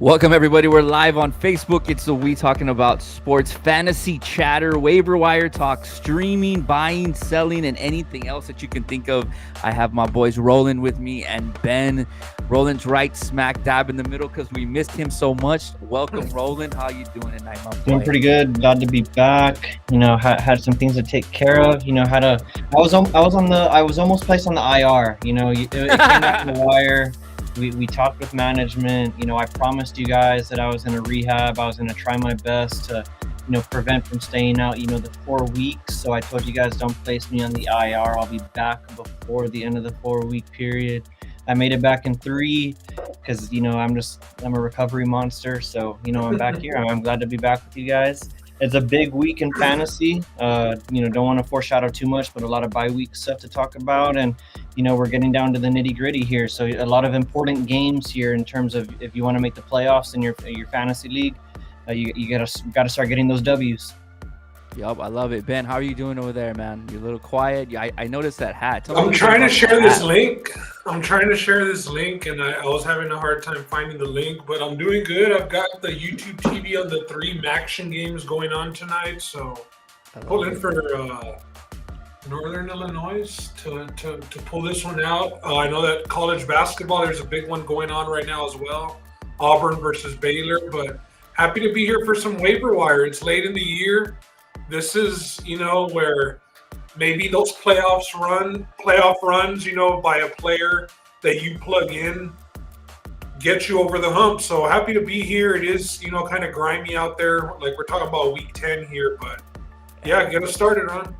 Welcome, everybody. We're live on Facebook. It's the We Talking About Sports Fantasy Chatter, Waiver Wire Talk, streaming, buying, selling, and anything else that you can think of. I have my boys Roland with me and Ben. Roland's right smack dab in the middle because we missed him so much. Welcome, Roland. How you doing tonight, my boy? Doing pretty good. Glad to be back. Had some things to take care of. I was almost placed on the IR. It came out in the wire. We talked with management. I promised you guys that I was in a rehab. I was going to try my best to, prevent from staying out, the 4 weeks. So I told you guys, don't place me on the IR. I'll be back before the end of the 4-week period. I made it back in 3 because, I'm a recovery monster. So, I'm back here. I'm glad to be back with you guys. It's a big week in fantasy. Don't want to foreshadow too much, but a lot of bye week stuff to talk about. And, we're getting down to the nitty gritty here. So a lot of important games here in terms of if you want to make the playoffs in your fantasy league, you gotta start getting those W's. Yup, I love it. Ben, how are you doing over there, man? You're a little quiet. I noticed that hat. I'm trying to share this link. And I was having a hard time finding the link, but I'm doing good. I've got the YouTube TV on the 3 Maction games going on tonight, so pulling for Northern Illinois to pull this one out. I know that college basketball, there's a big one going on right now as well. Auburn versus Baylor, but happy to be here for some waiver wire. It's late in the year. This is, where maybe those playoff runs, by a player that you plug in, get you over the hump. So happy to be here. It is, kind of grimy out there. Like we're talking about week 10 here, but yeah, get us started, Ron.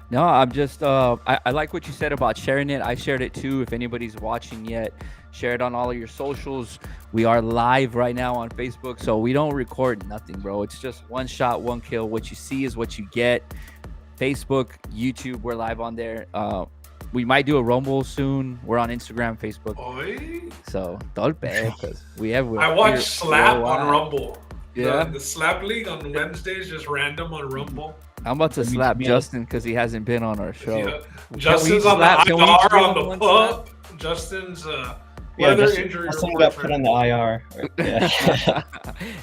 No, I'm just, I like what you said about sharing it. I shared it too. If anybody's watching yet, share it on all of your socials. We are live right now on Facebook, so we don't record nothing, bro. It's just one shot, one kill. What you see is what you get. Facebook, YouTube, we're live on there. We might do a Rumble soon. We're on Instagram, Facebook. Oy. So don't pay because we have. I watch Slap on Rumble. Yeah, the Slap League on Wednesdays, just random on Rumble. I'm about to slap Justin because he hasn't been on our show. Yeah. Justin's on the IR on the pup. Justin's weather injury. Justin got put on the IR. Yeah.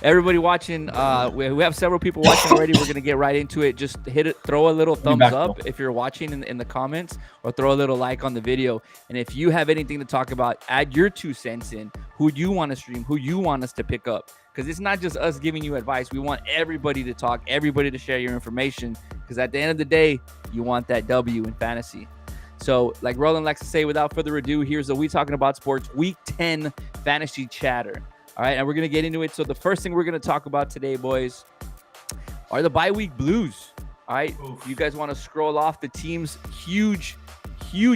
Everybody watching, we have several people watching already. We're gonna get right into it. Just hit it, throw a little thumbs up if you're watching in the comments, or throw a little like on the video. And if you have anything to talk about, add your 2 cents in. Who you want to stream? Who you want us to pick up? Because it's not just us giving you advice. We want everybody to talk, everybody to share your information. Because at the end of the day, you want that W in fantasy. So, like Roland likes to say, without further ado, here's the We Talking About Sports Week 10 Fantasy Chatter. All right, and we're going to get into it. So, the first thing we're going to talk about today, boys, are the bye week blues. All right, you guys want to scroll off the team's huge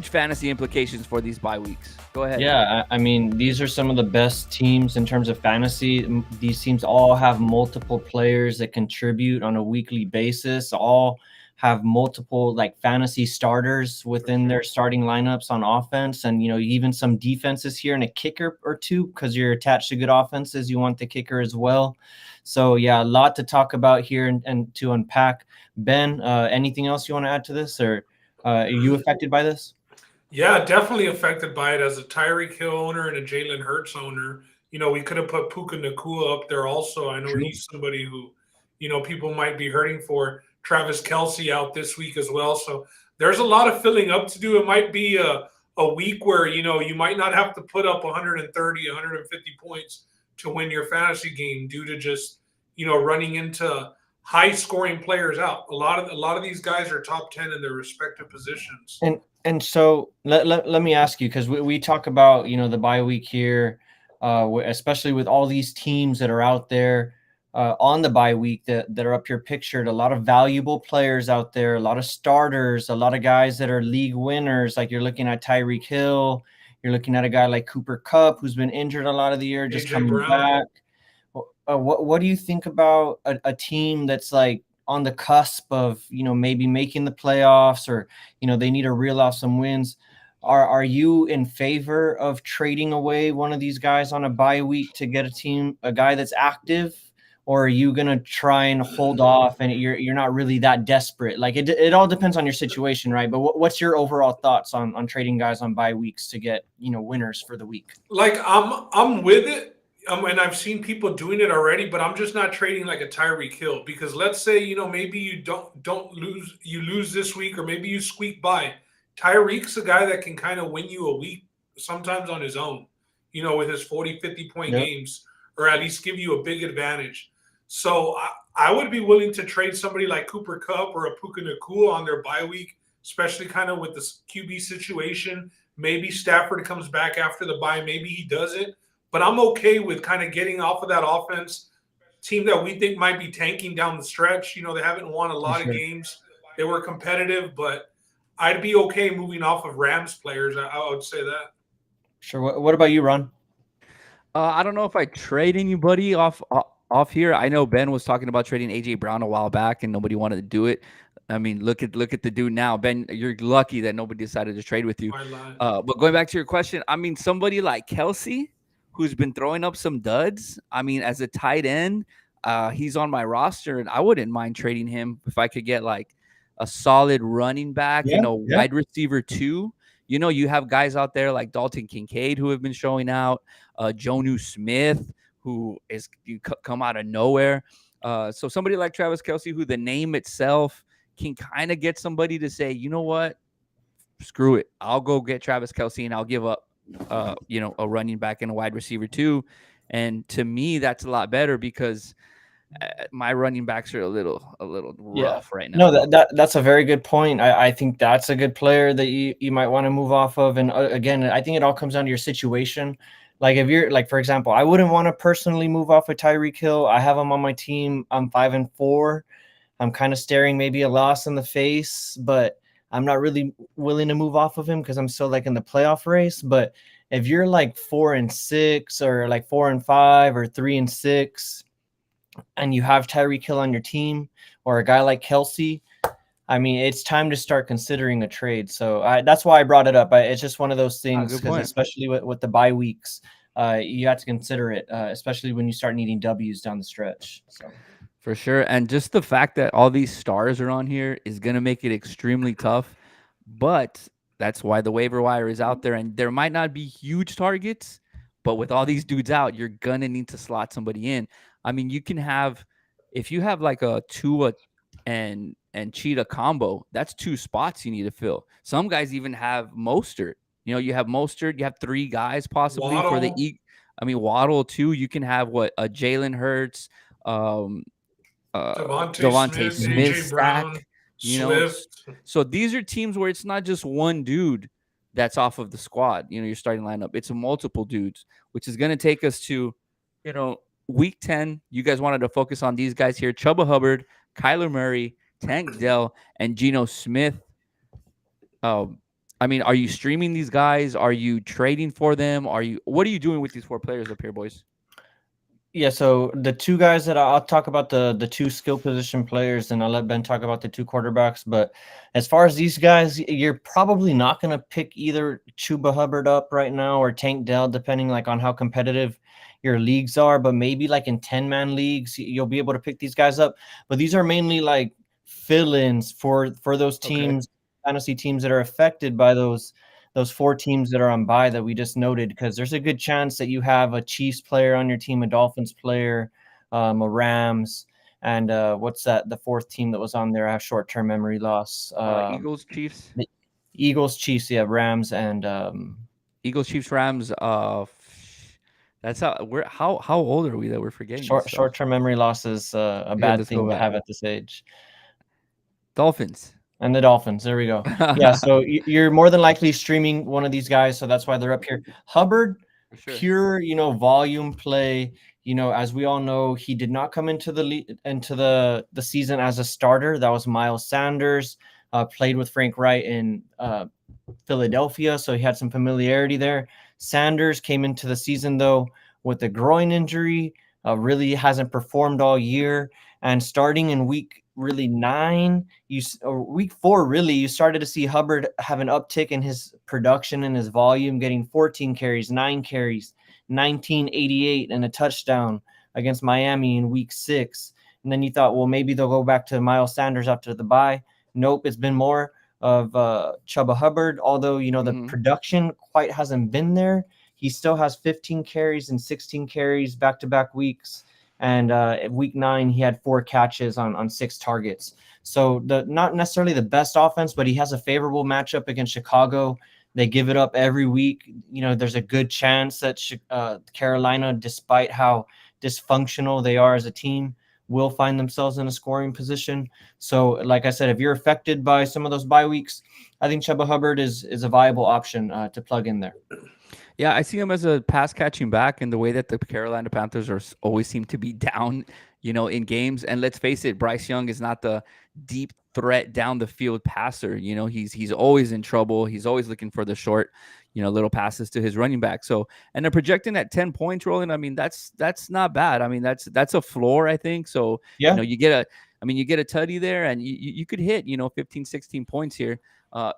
fantasy implications for these bye weeks. Go ahead. Yeah, I mean, these are some of the best teams in terms of fantasy. These teams all have multiple players that contribute on a weekly basis, all have multiple fantasy starters within their starting lineups on offense, and even some defenses here and a kicker or two, because you're attached to good offenses, you want the kicker as well. So yeah, a lot to talk about here and to unpack. Ben, anything else you want to add to this, or are you affected by this? Yeah, definitely affected by it as a Tyreek Hill owner and a Jalen Hurts owner. We could have put Puka Nacua up there also. I know he's somebody who, people might be hurting for. Travis Kelce out this week as well. So there's a lot of filling up to do. It might be a week where, you might not have to put up 130, 150 points to win your fantasy game due to just, running into high scoring players out. A lot of these guys are top 10 in their respective positions. And so let me ask you, because we talk about, the bye week here, especially with all these teams that are out there on the bye week that are up here pictured. A lot of valuable players out there, a lot of starters, a lot of guys that are league winners. Like you're looking at Tyreek Hill, you're looking at a guy like Cooper Kupp, who's been injured a lot of the year, just coming back. What do you think about a team that's on the cusp of, maybe making the playoffs, or, they need to reel off some wins? Are you in favor of trading away one of these guys on a bye week to get a guy that's active? Or are you going to try and hold off and you're not really that desperate? It all depends on your situation, right? But what's your overall thoughts on trading guys on bye weeks to get, winners for the week? I'm with it. And I've seen people doing it already, but I'm just not trading like a Tyreek Hill because let's say maybe you don't lose, you lose this week, or maybe you squeak by. Tyreek's a guy that can kind of win you a week sometimes on his own, with his 40-50 point Yep. games, or at least give you a big advantage. So I would be willing to trade somebody like Cooper Kupp or a Puka Nakua on their bye week, especially kind of with this QB situation. Maybe Stafford comes back after the bye, maybe he doesn't. But I'm okay with kind of getting off of that offense team that we think might be tanking down the stretch. They haven't won a For lot of sure. games. They were competitive, but I'd be okay moving off of Rams players. I would say that. Sure. What about you, Ron? I don't know if I trade anybody off here. I know Ben was talking about trading AJ Brown a while back, and nobody wanted to do it. I mean, look at the dude now, Ben. You're lucky that nobody decided to trade with you. Why lie? But going back to your question, I mean, somebody like Kelsey, who's been throwing up some duds. I mean, as a tight end, he's on my roster, and I wouldn't mind trading him if I could get like a solid running back Yeah, and a yeah. wide receiver too. You have guys out there like Dalton Kincaid who have been showing out, Jonu Smith, who is come out of nowhere. So somebody like Travis Kelsey, who the name itself can kind of get somebody to say, you know what, screw it, I'll go get Travis Kelsey and I'll give up, a running back and a wide receiver too. And to me, that's a lot better because my running backs are a little rough right now. No, that's a very good point. I think that's a good player that you might want to move off of. And again, I think it all comes down to your situation. Like if you're like, for example, I wouldn't want to personally move off of Tyreek Hill. I have him on my team. I'm 5-4. I'm kind of staring maybe a loss in the face, but I'm not really willing to move off of him because I'm still like in the playoff race. But if you're like 4-6 or like 4-5 or 3-6, and you have Tyreek Hill on your team or a guy like Kelsey, I mean, it's time to start considering a trade. So that's why I brought it up. It's just one of those things good because point. especially with the bye weeks, you have to consider it, especially when you start needing W's down the stretch. So. For sure. And just the fact that all these stars are on here is going to make it extremely tough. But that's why the waiver wire is out there. And there might not be huge targets, but with all these dudes out, you're going to need to slot somebody in. I mean, you can have, if you have like a Tua and Cheetah combo, that's 2 spots you need to fill. Some guys even have Mostert. You have Mostert, you have 3 guys possibly for the Waddle. I mean, Waddle too. You can have a Jalen Hurts, Devontae Devontae Smith, Smith AJ Brown, stack. Swift. So these are teams where it's not just one dude that's off of the squad. Your starting lineup. It's a multiple dudes, which is going to take us to, week 10. You guys wanted to focus on these guys here: Chuba Hubbard, Kyler Murray, Tank Dell, and Geno Smith. I mean, are you streaming these guys? Are you trading for them? What are you doing with these 4 players up here, boys? Yeah, so the 2 guys that I'll talk about the 2 skill position players, and I'll let Ben talk about the 2 quarterbacks. But as far as these guys, you're probably not going to pick either Chuba Hubbard up right now or Tank Dell, depending like on how competitive your leagues are. But maybe like in 10-man leagues, you'll be able to pick these guys up. But these are mainly like fill-ins for those teams, fantasy teams that are affected by those 4 teams that are on bye that we just noted, because there's a good chance that you have a Chiefs player on your team, a Dolphins player, a Rams, and what's that? The 4th team that was on there. I have short-term memory loss. Eagles, Chiefs. Eagles, Chiefs, yeah, Rams, and Eagles, Chiefs, Rams. That's how old are we that we're forgetting? Short-term memory loss is a bad thing to have at this age. Dolphins. And the Dolphins. There we go. Yeah, so you're more than likely streaming one of these guys, so that's why they're up here. Hubbard, pure, volume play. As we all know, he did not come into the season as a starter. That was Miles Sanders. Played with Frank Wright in Philadelphia, so he had some familiarity there. Sanders came into the season though with a groin injury. Really hasn't performed all year, and starting in week 9, week 4, really, you started to see Hubbard have an uptick in his production and his volume, getting 14 carries, 9 carries, 1988, and a touchdown against Miami in week 6. And then you thought, well, maybe they'll go back to Miles Sanders after the bye. Nope, it's been more of Chuba Hubbard, although, the production quite hasn't been there. he still has 15 carries and 16 carries back-to-back weeks. And week 9, he had 4 catches on 6 targets. So not necessarily the best offense, but he has a favorable matchup against Chicago. They give it up every week. There's a good chance that Carolina, despite how dysfunctional they are as a team, will find themselves in a scoring position. So, like I said, if you're affected by some of those bye weeks, I think Chuba Hubbard is a viable option to plug in there. Yeah, I see him as a pass catching back in the way that the Carolina Panthers always seem to be down, in games. And let's face it, Bryce Young is not the deep threat down the field passer. He's always in trouble. He's always looking for the short, little passes to his running back. So, and they're projecting at 10 points, Roland. I mean, that's not bad. I mean, that's a floor, I think. So, yeah, you get a tutty there, and you could hit, 15, 16 points here.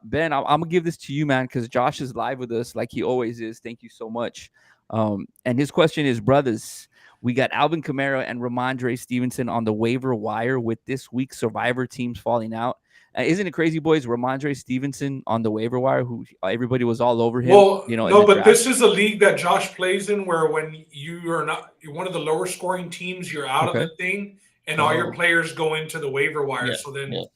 Ben, I'm gonna give this to you, man, because Josh is live with us like he always is. Thank you so much. And his question is, brothers, we got Alvin Kamara and Ramondre Stevenson on the waiver wire with this week's Survivor teams falling out. Isn't it crazy, boys? Ramondre Stevenson on the waiver wire, who everybody was all over him. Well, no, but draft. This is a league that Josh plays in, where when you're one of the lower scoring teams, you're out of the thing, and all your players go into the waiver wire. Yeah. So then you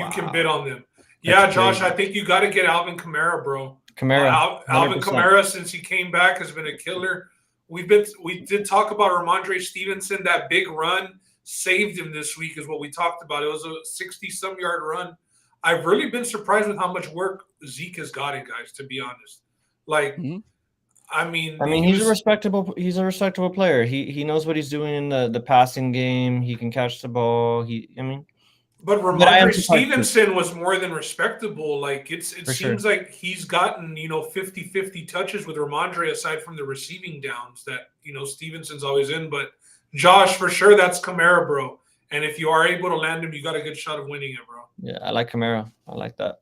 Wow. can bid on them. That's Yeah, Josh, crazy. I think you got to get Alvin Kamara, bro. Kamara, Alvin 100%. Kamara, since he came back, has been a killer. We did talk about Ramondre Stevenson. That big run saved him this week, is what we talked about. It was a 60-some yard run. I've really been surprised with how much work Zeke has gotten, guys, to be honest. Like, I mean, he's a respectable player. He knows what he's doing in the passing game. He can catch the ball. But Ramondre Stevenson was more than respectable. Like, it seems like he's gotten, 50-50 touches with Ramondre, aside from the receiving downs that, Stevenson's always in. But Josh, for sure, that's Kamara, bro. And if you are able to land him, you got a good shot of winning it, bro. Yeah, I like Kamara. I like that.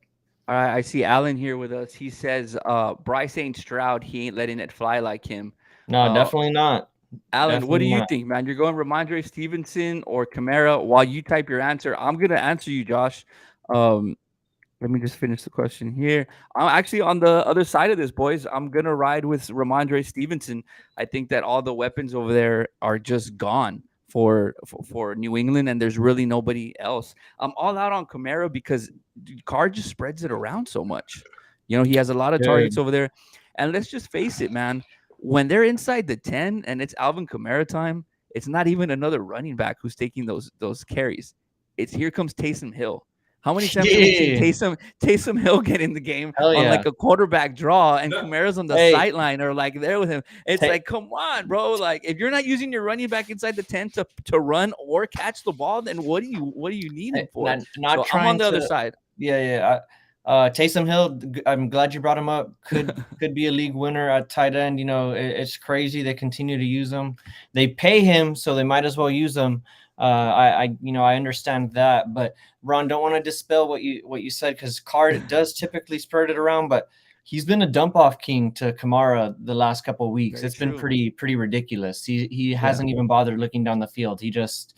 All right, I see Alan here with us. He says, Bryce ain't Stroud. He ain't letting it fly like him. No, definitely not. Alan, definitely what do you not. think, man? You're going Ramondre Stevenson or Kamara? While you type your answer, I'm going to answer you, Josh. Let me just finish the question here. I'm actually on the other side of this, boys. I'm going to ride with Ramondre Stevenson. I think that all the weapons over there are just gone for New England, and there's really nobody else. I'm all out on Kamara because Carr just spreads it around so much. He has a lot of targets over there. And let's just face it, man. When they're inside the 10 and it's Alvin Kamara time, it's not even another running back who's taking those carries. It's here comes Taysom Hill. How many times have we seen Taysom Hill get in the game on like a quarterback draw, and Kamara's on the sideline or like there with him? It's like, come on, bro. Like, if you're not using your running back inside the 10 to run or catch the ball, then what do you need him for? I'm on the other side. Yeah. Taysom Hill, I'm glad you brought him up. Could be a league winner at tight end. It's crazy. They continue to use him. They pay him, so they might as well use him. I understand that, but Ron, don't want to dispel what you said, because Carr does typically spread it around, but he's been a dump off king to Kamara the last couple of weeks. It's been pretty ridiculous. He hasn't even bothered looking down the field. He just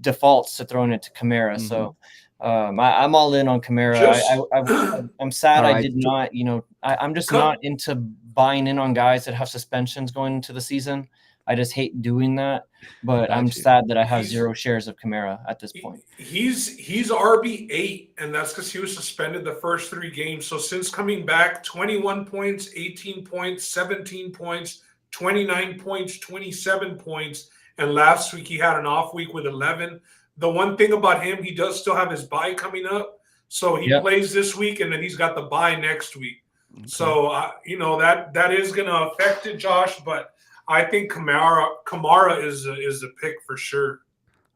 defaults to throwing it to Kamara. Mm-hmm. So I'm all in on Kamara. I'm sad I did not. I'm just not into buying in on guys that have suspensions going into the season. I just hate doing that, but I'm sad that I have 0 shares of Kamara at this point. He's RB8, and that's because he was suspended the first 3 games. So since coming back, 21 points, 18 points, 17 points, 29 points, 27 points, and last week he had an off week with 11. The one thing about him, he does still have his bye coming up, so he plays this week, and then he's got the bye next week. Okay. So that is going to affect it, Josh, but I think Kamara is the pick for sure.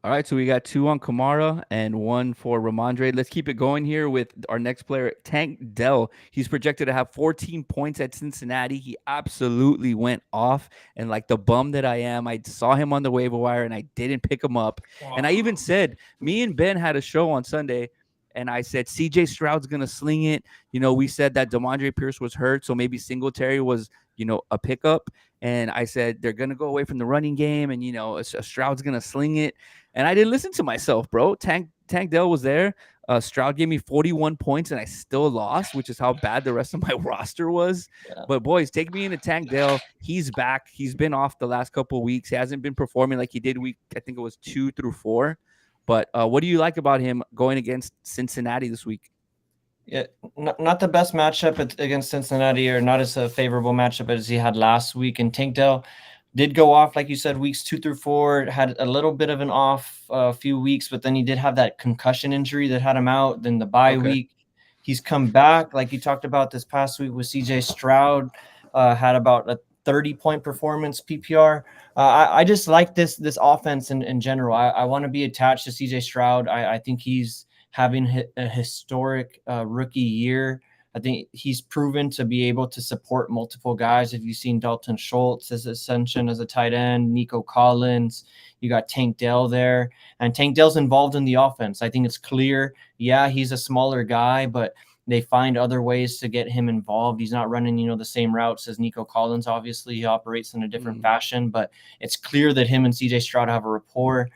All right, so we got 2 on Kamara and 1 for Ramondre. Let's keep it going here with our next player, Tank Dell. He's projected to have 14 points at Cincinnati. He absolutely went off, and like the bum that I am, I saw him on the waiver wire and I didn't pick him up. Wow. And I even said, me and Ben had a show on Sunday, and I said, CJ Stroud's going to sling it. We said that DeMondre Pierce was hurt, so maybe Singletary was, a pickup. And I said, they're going to go away from the running game, and, Stroud's going to sling it. And I didn't listen to myself, bro. Tank Dell was there. Stroud gave me 41 points and I still lost, which is how bad the rest of my roster was. Yeah. But boys, take me into Tank Dell. He's back. He's been off the last couple of weeks. He hasn't been performing like he did I think it was 2 through 4. But what do you like about him going against Cincinnati this week? Yeah, not the best matchup against Cincinnati, or not as a favorable matchup as he had last week. And Tank Dell did go off, like you said, weeks 2 through 4. Had a little bit of an off few weeks, but then he did have that concussion injury that had him out. Then the bye week, he's come back, like you talked about this past week with CJ Stroud. Had about a 30-point performance PPR. I just like this offense in general. I want to be attached to CJ Stroud. I think he's having a historic rookie year. I think he's proven to be able to support multiple guys. If you've seen Dalton Schultz's ascension as a tight end, Nico Collins, you got Tank Dell there, and Tank Dell's involved in the offense. I think it's clear. Yeah, he's a smaller guy, but they find other ways to get him involved. He's not running, the same routes as Nico Collins. Obviously, he operates in a different fashion, but it's clear that him and CJ Stroud have a rapport.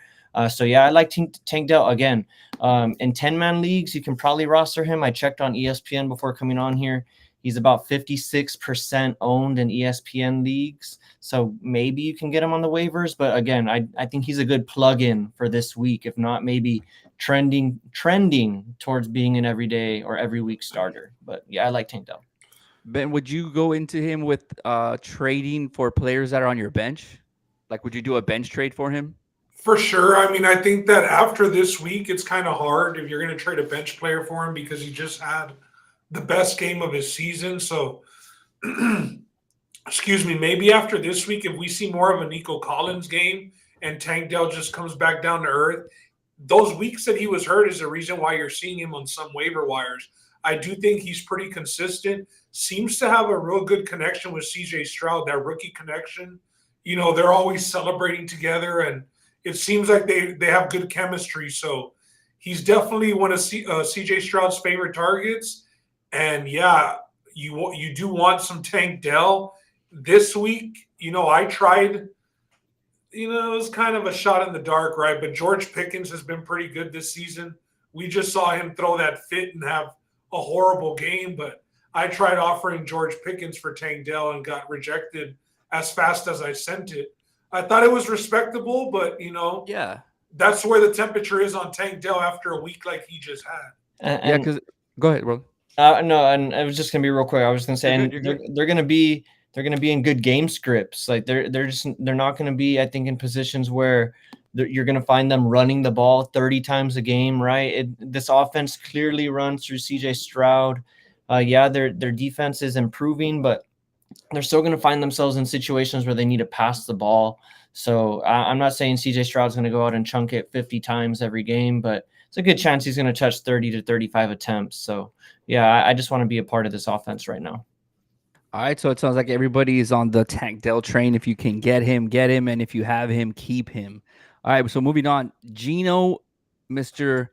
So yeah, I like Tank Dell again. In 10-man leagues, you can probably roster him. I checked on ESPN before coming on here. He's about 56% owned in ESPN leagues. So maybe you can get him on the waivers. But again, I think he's a good plug-in for this week. If not, maybe trending towards being an everyday or every week starter. But yeah, I like Tank Dell. Ben, would you go into him with trading for players that are on your bench? Like, would you do a bench trade for him? For sure. I mean, I think that after this week, it's kind of hard if you're going to trade a bench player for him because he just had the best game of his season. So, excuse me, maybe after this week, if we see more of a Nico Collins game and Tank Dell just comes back down to earth, those weeks that he was hurt is the reason why you're seeing him on some waiver wires. I do think he's pretty consistent, seems to have a real good connection with CJ Stroud, that rookie connection. They're always celebrating together, and it seems like they have good chemistry. So he's definitely one of CJ Stroud's favorite targets. And yeah, you do want some Tank Dell this week. I tried, it was kind of a shot in the dark, right? But George Pickens has been pretty good this season. We just saw him throw that fit and have a horrible game. But I tried offering George Pickens for Tank Dell and got rejected as fast as I sent it. I thought it was respectable, but yeah, that's where the temperature is on Tank Dell after a week like he just had. Yeah, because go ahead, bro. No, and it was just gonna be real quick. I was gonna say, You're good. they're gonna be in good game scripts. Like they're not gonna be, I think, in positions where you're gonna find them running the ball 30 times a game, right? This offense clearly runs through CJ Stroud. Yeah, their defense is improving, but they're still going to find themselves in situations where they need to pass the ball. So I'm not saying CJ Stroud's going to go out and chunk it 50 times every game, but it's a good chance he's going to touch 30 to 35 attempts. So yeah, I just want to be a part of this offense right now. All right, so it sounds like everybody is on the Tank Dell train. If you can get him, and if you have him, keep him. All right, so moving on, Gino, Mr.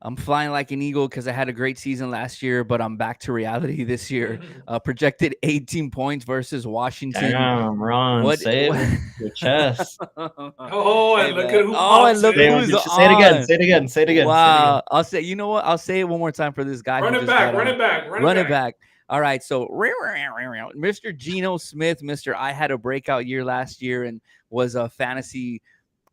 I'm flying like an eagle because I had a great season last year, but I'm back to reality this year. Projected 18 points versus Washington. Damn, Ron, say it with your chest. Oh, and look at who who's on. Say it again. Wow. I'll say, you know what? I'll say it one more time for this guy. Run it back. All right, so Mr. Geno Smith, I had a breakout year last year and was a fantasy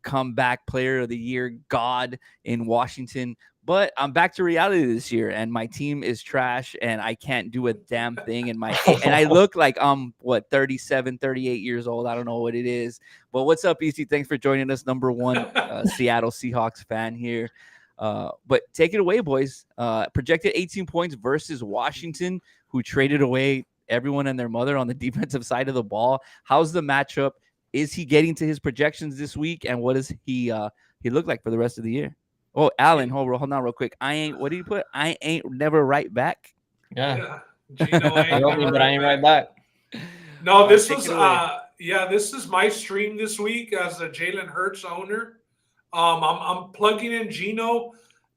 comeback player of the year god in Washington. But I'm back to reality this year, and my team is trash, and I can't do a damn thing. And I look like I'm 37, 38 years old. I don't know what it is. But what's up, EC? Thanks for joining us. Number one Seattle Seahawks fan here. But take it away, boys. Projected 18 points versus Washington, who traded away everyone and their mother on the defensive side of the ball. How's the matchup? Is he getting to his projections this week? And what does he look like for the rest of the year? Oh, Alan, hold on real quick. What did you put? I ain't never right back. Yeah. Gino I wrote me, but I ain't right back. No, this was this is my stream this week as a Jalen Hurts owner. I'm plugging in Gino.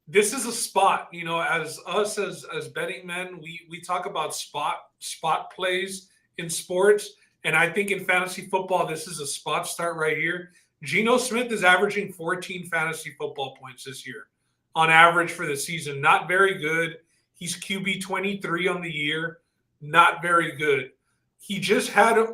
This is a spot, as us as betting men, we talk about spot plays in sports, and I think in fantasy football, this is a spot start right here. Geno Smith is averaging 14 fantasy football points this year. on average for the season. Not very good. He's QB 23 on the year. Not very good. He just had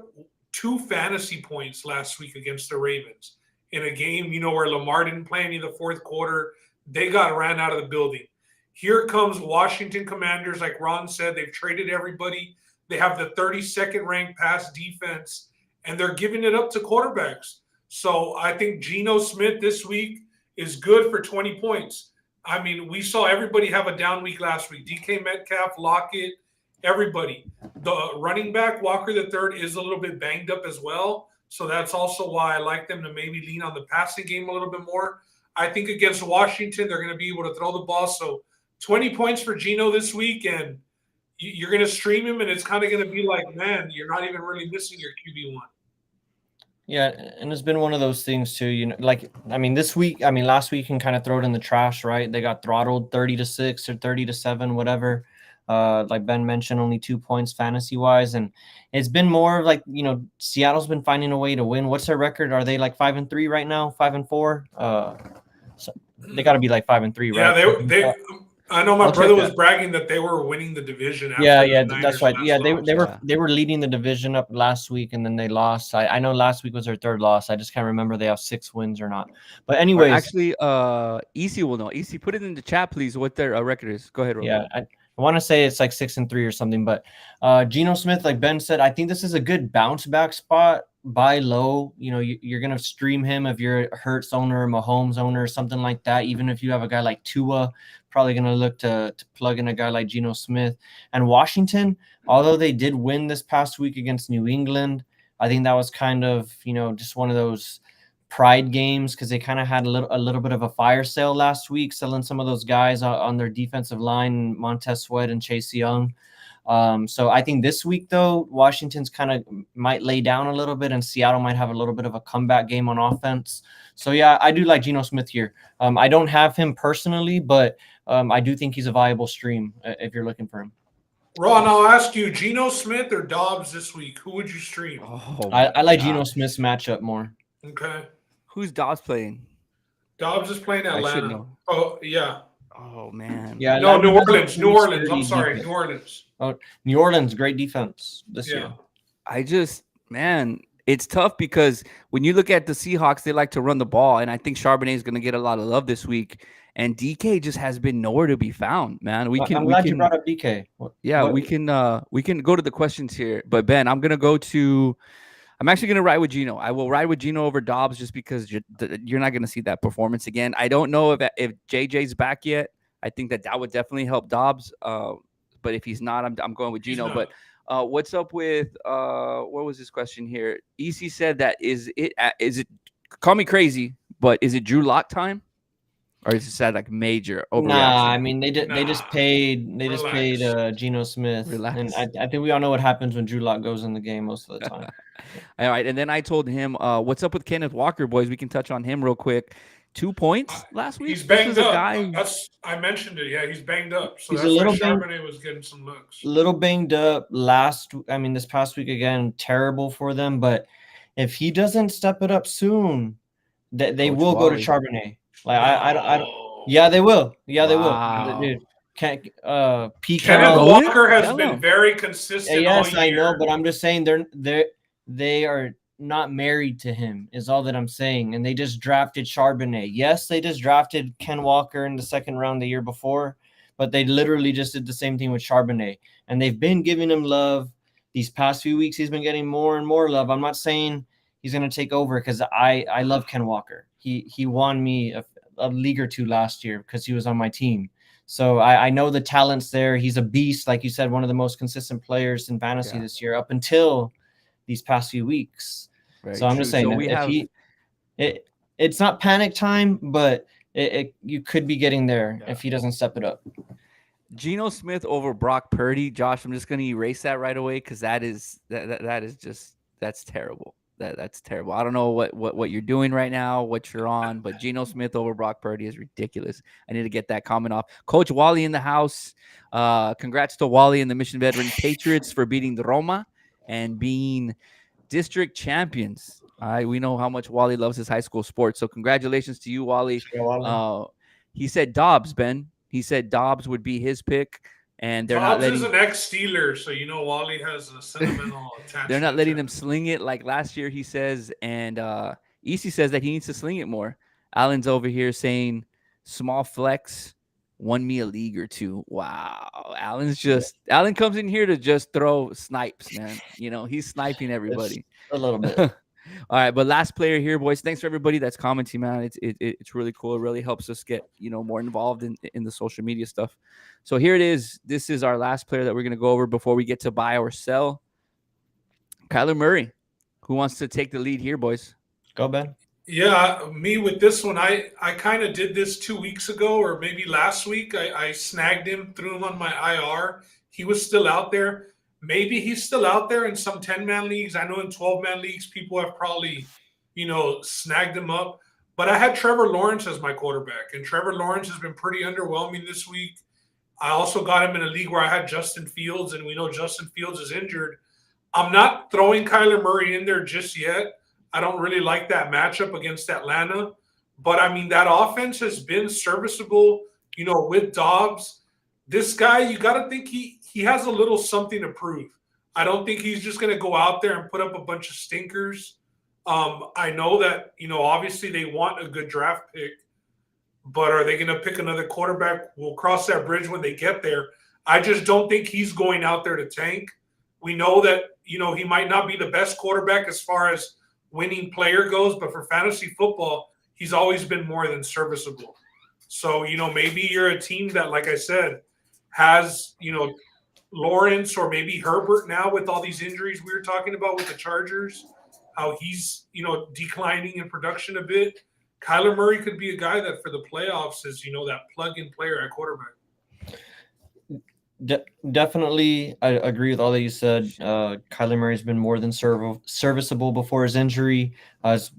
2 fantasy points last week against the Ravens in a game, where Lamar didn't play any of the fourth quarter. They got ran out of the building. Here comes Washington Commanders. Like Ron said, they've traded everybody. They have the 32nd ranked pass defense, and they're giving it up to quarterbacks. So I think Geno Smith this week is good for 20 points. I mean, we saw everybody have a down week last week. DK Metcalf, Lockett, everybody. The running back, Walker III, is a little bit banged up as well. So that's also why I like them to maybe lean on the passing game a little bit more. I think against Washington, they're going to be able to throw the ball. So 20 points for Geno this week, and you're going to stream him, and it's kind of going to be like, man, you're not even really missing your QB1. Yeah, and it's been one of those things too, last week you can kind of throw it in the trash, right? They got throttled 30-6 or 30-7, whatever. Like Ben mentioned, only 2 points fantasy wise. And it's been more of like, Seattle's been finding a way to win. What's their record? Are they like 5-3 right now? 5-4? So they got to be like 5-3, right? Yeah, they I know my brother was bragging that they were winning the division. Yeah, that's right. Yeah, they were leading the division up last week, and then they lost. I know last week was their 3rd loss. I just can't remember they have 6 wins or not. But anyways, actually, EC will know. EC, put it in the chat, please. What their record is? Go ahead, Rob. Yeah, I want to say it's like 6-3 or something. But Geno Smith, like Ben said, I think this is a good bounce back spot. Buy low. You're gonna stream him if you're a Hurts owner, Mahomes owner, something like that. Even if you have a guy like Tua, probably gonna look to plug in a guy like Geno Smith. And Washington, although they did win this past week against New England, I think that was kind of just one of those pride games because they kind of had a little bit of a fire sale last week, selling some of those guys on their defensive line, Montez Sweat and Chase Young. So I think this week, though, Washington's kind of might lay down a little bit, and Seattle might have a little bit of a comeback game on offense. So, yeah, I do like Geno Smith here. I don't have him personally, but I do think he's a viable stream if you're looking for him. Ron, I'll ask you, Geno Smith or Dobbs this week? Who would you stream? I like Geno Smith's matchup more. Okay. Who's Dobbs playing? Dobbs is playing Atlanta. Oh, yeah. Oh, man. Yeah. No, New Orleans. I'm sorry, defense. New Orleans. Oh, New Orleans, great defense this year. It's tough because when you look at the Seahawks, they like to run the ball, and I think Charbonnet is going to get a lot of love this week. And DK just has been nowhere to be found, man. I'm glad you brought up DK. We can go to the questions here. But Ben, I'm actually going to ride with Geno. I will ride with Geno over Dobbs just because you're not going to see that performance again. I don't know if JJ's back yet. I think that would definitely help Dobbs. But if he's not, I'm going with Geno. But what's up with what was this question here? EC said that is it call me crazy, but is it Drew Lock time? Or is it said like major overreaction? Nah, I mean they just paid Geno Smith. Relax. And I think we all know what happens when Drew Lock goes in the game most of the time. All right, and then I told him, what's up with Kenneth Walker, boys? We can touch on him real quick. 2 points last week. He's banged up. I mentioned it. Yeah, he's banged up. So he's that's why Charbonnet was getting some looks. A little banged up this past week again, terrible for them. But if he doesn't step it up soon, they will go to Charbonnet. Like I don't. Yeah, they will. Yeah, they will. Dude, Kenneth Walker has been very consistent. Yes, all year. I know, but I'm just saying they are not married to him is all that I'm saying. And they just drafted Charbonnet. Yes, they just drafted Ken Walker in the 2nd round the year before, but they literally just did the same thing with Charbonnet. And they've been giving him love. These past few weeks, he's been getting more and more love. I'm not saying he's going to take over because I love Ken Walker. He won me a league or 2 last year because he was on my team. So I know the talent's there. He's a beast, like you said, one of the most consistent players in fantasy this year up until these past few weeks. Very so I'm true. Just saying, it's not panic time, but you could be getting there if he doesn't step it up. Geno Smith over Brock Purdy. Josh, I'm just going to erase that right away because that's terrible. That's terrible. I don't know what you're doing right now, what you're on, but Geno Smith over Brock Purdy is ridiculous. I need to get that comment off. Coach Wally in the house. Congrats to Wally and the Mission Veteran Patriots for beating the Roma and being district champions. We know how much Wally loves his high school sports. So congratulations to you, Wally. he said Dobbs, Ben. He said Dobbs would be his pick, and they're not Dobbs is letting an ex-Steeler, so Wally has a sentimental attachment. they're not letting to him sling it like last year, he says, and EC says that he needs to sling it more. Allen's over here saying small flex won me a league or two. Wow. Allen comes in here to just throw snipes, man. He's sniping everybody. It's a little bit. All right, but last player here, boys. Thanks for everybody that's commenting, man. It's really cool. It really helps us get more involved in the social media stuff. So here it is. This is our last player that we're gonna go over before we get to buy or sell. Kyler Murray. Who wants to take the lead here, boys? Go, Ben. Yeah, me with this one. I kind of did this 2 weeks ago or maybe last week. I snagged him, threw him on my IR. He was still out there. Maybe he's still out there in some 10-man leagues. I know in 12-man leagues, people have probably, snagged him up. But I had Trevor Lawrence as my quarterback, and Trevor Lawrence has been pretty underwhelming this week. I also got him in a league where I had Justin Fields, and we know Justin Fields is injured. I'm not throwing Kyler Murray in there just yet. I don't really like that matchup against Atlanta. But, I mean, that offense has been serviceable, with Dobbs. This guy, you got to think he has a little something to prove. I don't think he's just going to go out there and put up a bunch of stinkers. I know that, obviously they want a good draft pick, but are they going to pick another quarterback? We'll cross that bridge when they get there. I just don't think he's going out there to tank. We know that, he might not be the best quarterback as far as winning player goes, but for fantasy football, he's always been more than serviceable. So, maybe you're a team that, like I said, has, Lawrence or maybe Herbert now with all these injuries we were talking about with the Chargers, how he's, declining in production a bit. Kyler Murray could be a guy that for the playoffs is, that plug-in player at quarterback. Definitely, I agree with all that you said. Kyler Murray's been more than serviceable before his injury. Was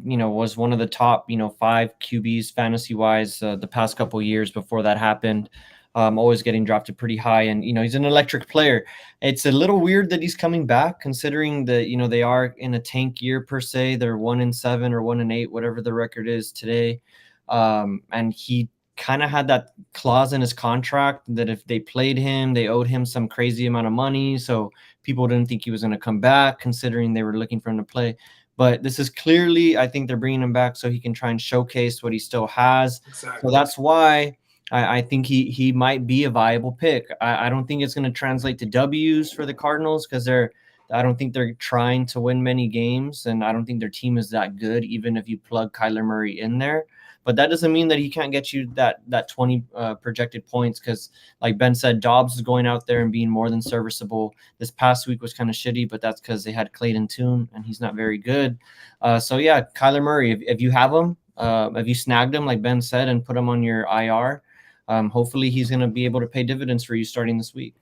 one of the top 5 QBs fantasy wise the past couple of years before that happened. Always getting drafted pretty high, and he's an electric player. It's a little weird that he's coming back, considering that they are in a tank year per se. They're 1-7 or 1-8, whatever the record is today, and he kind of had that clause in his contract that if they played him, they owed him some crazy amount of money. So people didn't think he was going to come back, considering they were looking for him to play. But this is clearly, I think they're bringing him back so he can try and showcase what he still has. Exactly. So that's why I think he might be a viable pick. I don't think it's going to translate to W's for the Cardinals because I don't think they're trying to win many games, and I don't think their team is that good, even if you plug Kyler Murray in there. But that doesn't mean that he can't get you that 20 projected points because, like Ben said, Dobbs is going out there and being more than serviceable. This past week was kind of shitty, but that's because they had Clayton Tune, and he's not very good. So, yeah, Kyler Murray, if you have him, if you snagged him, like Ben said, and put him on your IR, hopefully he's going to be able to pay dividends for you starting this week.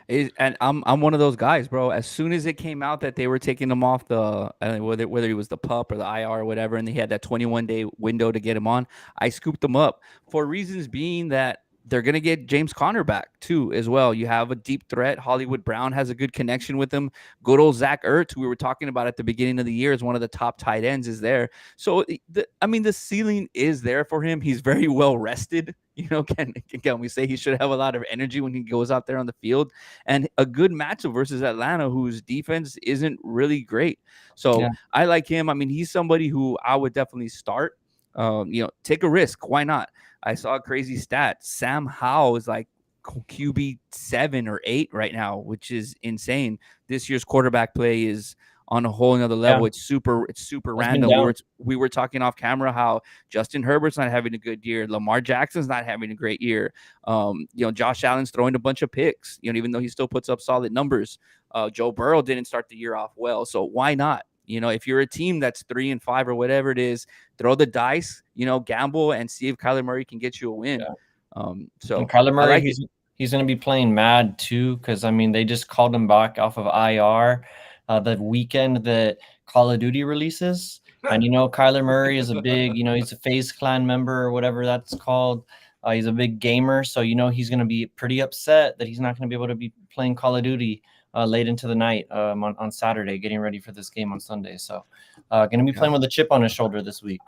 And I'm one of those guys, bro. As soon as it came out that they were taking him off whether he was the PUP or the IR or whatever, and they had that 21-day window to get him on, I scooped him up for reasons being that they're going to get James Conner back too as well. You have a deep threat. Hollywood Brown has a good connection with him. Good old Zach Ertz, who we were talking about at the beginning of the year, is one of the top tight ends, is there. So, the ceiling is there for him. He's very well rested. Can we say he should have a lot of energy when he goes out there on the field, and a good matchup versus Atlanta, whose defense isn't really great. So yeah. I like him. He's somebody who I would definitely start. Take a risk. Why not? I saw a crazy stat. Sam Howell is like QB 7 or 8 right now, which is insane. This year's quarterback play is on a whole another level. Yeah. It's super random. We were talking off camera how Justin Herbert's not having a good year. Lamar Jackson's not having a great year. Josh Allen's throwing a bunch of picks, even though he still puts up solid numbers. Joe Burrow didn't start the year off well. So why not? If you're a team that's 3-5 or whatever it is, throw the dice, gamble and see if Kyler Murray can get you a win. Yeah. And Kyler Murray, he's going to be playing mad too, because they just called him back off of IR the weekend that Call of Duty releases. And Kyler Murray is a big, he's a FaZe Clan member or whatever that's called. He's a big gamer, so he's going to be pretty upset that he's not going to be able to be playing Call of Duty late into the night on Saturday, getting ready for this game on Sunday. So going to be playing with a chip on his shoulder this week.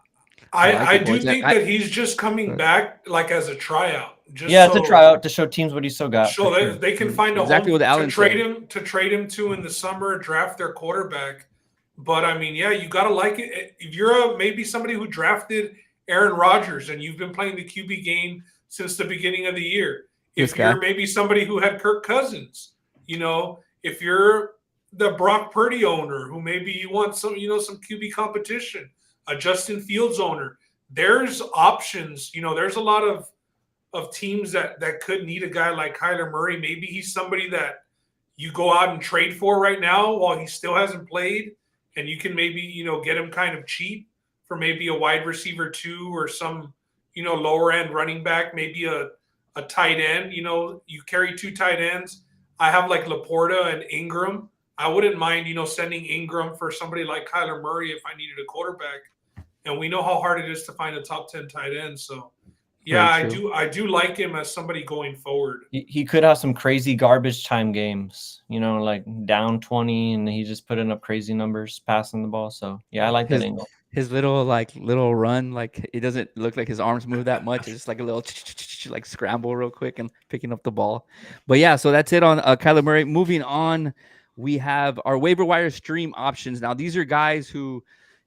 I do think that he's just coming back like as a tryout. Just it's a tryout to show teams what he still got. So sure. they can find a exactly home what Alan to trade him to in the summer, draft their quarterback. But I mean, yeah, you gotta like it. If you're maybe somebody who drafted Aaron Rodgers and you've been playing the QB game since the beginning of the year, if you're maybe somebody who had Kirk Cousins, if you're the Brock Purdy owner who maybe you want some QB competition, a Justin Fields owner, there's options. There's a lot of teams that could need a guy like Kyler Murray. Maybe he's somebody that you go out and trade for right now while he still hasn't played, and you can maybe get him kind of cheap for maybe a wide receiver 2 or some lower end running back, maybe a tight end. You carry 2 tight ends. I have like Laporta and Ingram. I wouldn't mind sending Ingram for somebody like Kyler Murray if I needed a quarterback. And we know how hard it is to find a top 10 tight end. So yeah, I do like him as somebody going forward. He could have some crazy garbage time games, like down 20, and he just putting up crazy numbers passing the ball. So yeah, I like that angle. His little run, like it doesn't look like his arms move that much. It's just like a little like scramble real quick and picking up the ball. But yeah, so that's it on Kyler Murray. Moving on, we have our waiver wire stream options. Now these are guys who,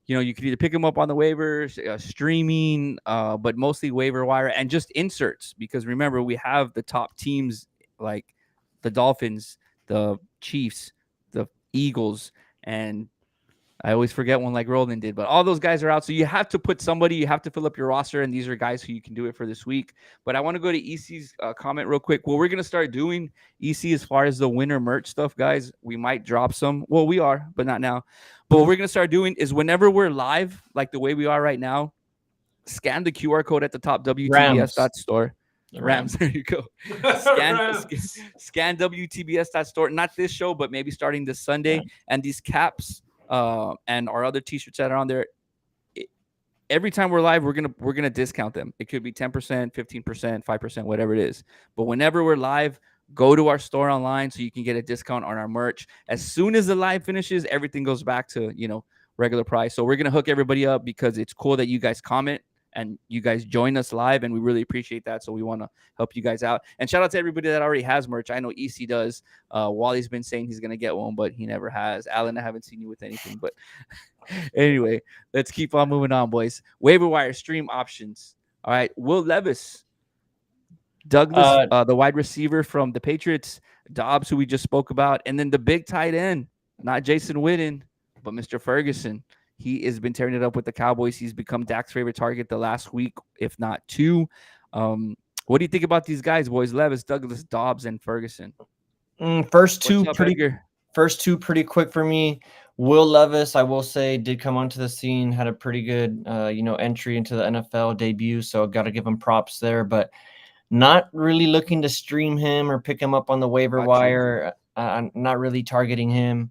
you could either pick them up on the waivers, streaming, but mostly waiver wire and just inserts. Because remember, we have the top teams like the Dolphins, the Chiefs, the Eagles, and I always forget one like Roland did. But all those guys are out. So you have to put somebody, you have to fill up your roster. And these are guys who you can do it for this week. But I want to go to EC's comment real quick. What we're going to start doing, EC, as far as the winter merch stuff, guys, we might drop some. Well, we are, but not now. But what we're going to start doing is whenever we're live, like the way we are right now, scan the QR code at the top, WTBS.store. Rams, there you go. Scan WTBS.store. Not this show, but maybe starting this Sunday. And these caps and our other t-shirts that are on there, every time we're live, we're gonna discount them. It could be 10%, 15%, 5%, whatever it is. But whenever we're live, go to our store online so you can get a discount on our merch. As soon as the live finishes, everything goes back to regular price. So we're gonna hook everybody up because it's cool that you guys comment and you guys join us live, and we really appreciate that. So we want to help you guys out. And shout out to everybody that already has merch. I know EC does. Wally's been saying he's going to get one, but he never has. Alan, I haven't seen you with anything. But anyway, let's keep on moving on, boys. Waiver wire stream options. All right. Will Levis, Douglas, the wide receiver from the Patriots, Dobbs, who we just spoke about, and then the big tight end, not Jason Witten, but Mr. Ferguson. He has been tearing it up with the Cowboys. He's become Dak's favorite target the last week, if not 2. What do you think about these guys, boys? Levis, Douglas, Dobbs, and Ferguson. First two pretty quick for me. Will Levis, I will say, did come onto the scene, had a pretty good entry into the NFL debut, so got to give him props there. But not really looking to stream him or pick him up on the waiver wire. I'm not really targeting him.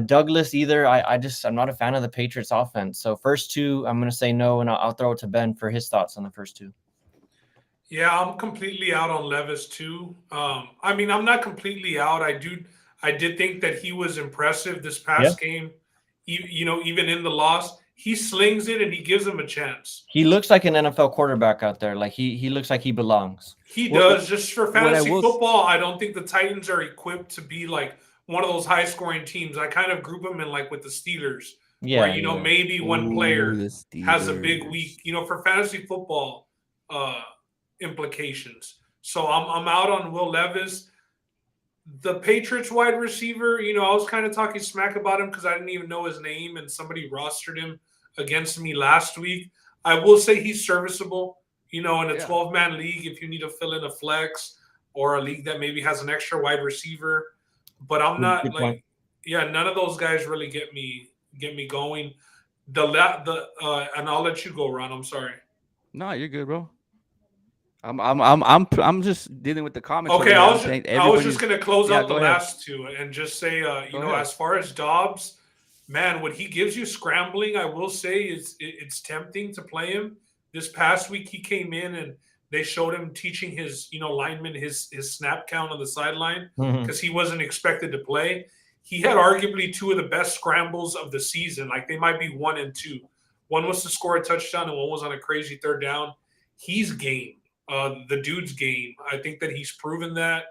Douglas either. I'm not a fan of the Patriots offense. So first 2, I'm going to say no, and I'll throw it to Ben for his thoughts on the first 2. Yeah, I'm completely out on Levis too. I mean, I'm not completely out. I did think that he was impressive this past game. Even in the loss, he slings it and he gives them a chance. He looks like an NFL quarterback out there. Like he looks like he belongs. He does. Just for fantasy football, I don't think the Titans are equipped to be like one of those high-scoring teams. I kind of group them in like with the Steelers, where maybe one player has a big week. For fantasy football implications. So I'm out on Will Levis. The Patriots wide receiver, I was kind of talking smack about him because I didn't even know his name, and somebody rostered him against me last week. I will say he's serviceable. In a 12-man league, if you need to fill in a flex or a league that maybe has an extra wide receiver. But I'm not none of those guys really get me going. And I'll let you go, Ron. I'm sorry. No, you're good, bro. I'm just dealing with the comments. Okay, I was just gonna close out the last 2 and just say, as far as Dobbs, man, what he gives you scrambling, I will say it's tempting to play him. This past week, he came in and they showed him teaching his, lineman his snap count on the sideline because he wasn't expected to play. He had arguably 2 of the best scrambles of the season. Like they might be 1 and 2. One was to score a touchdown, and one was on a crazy third down. He's game. The dude's game. I think that he's proven that.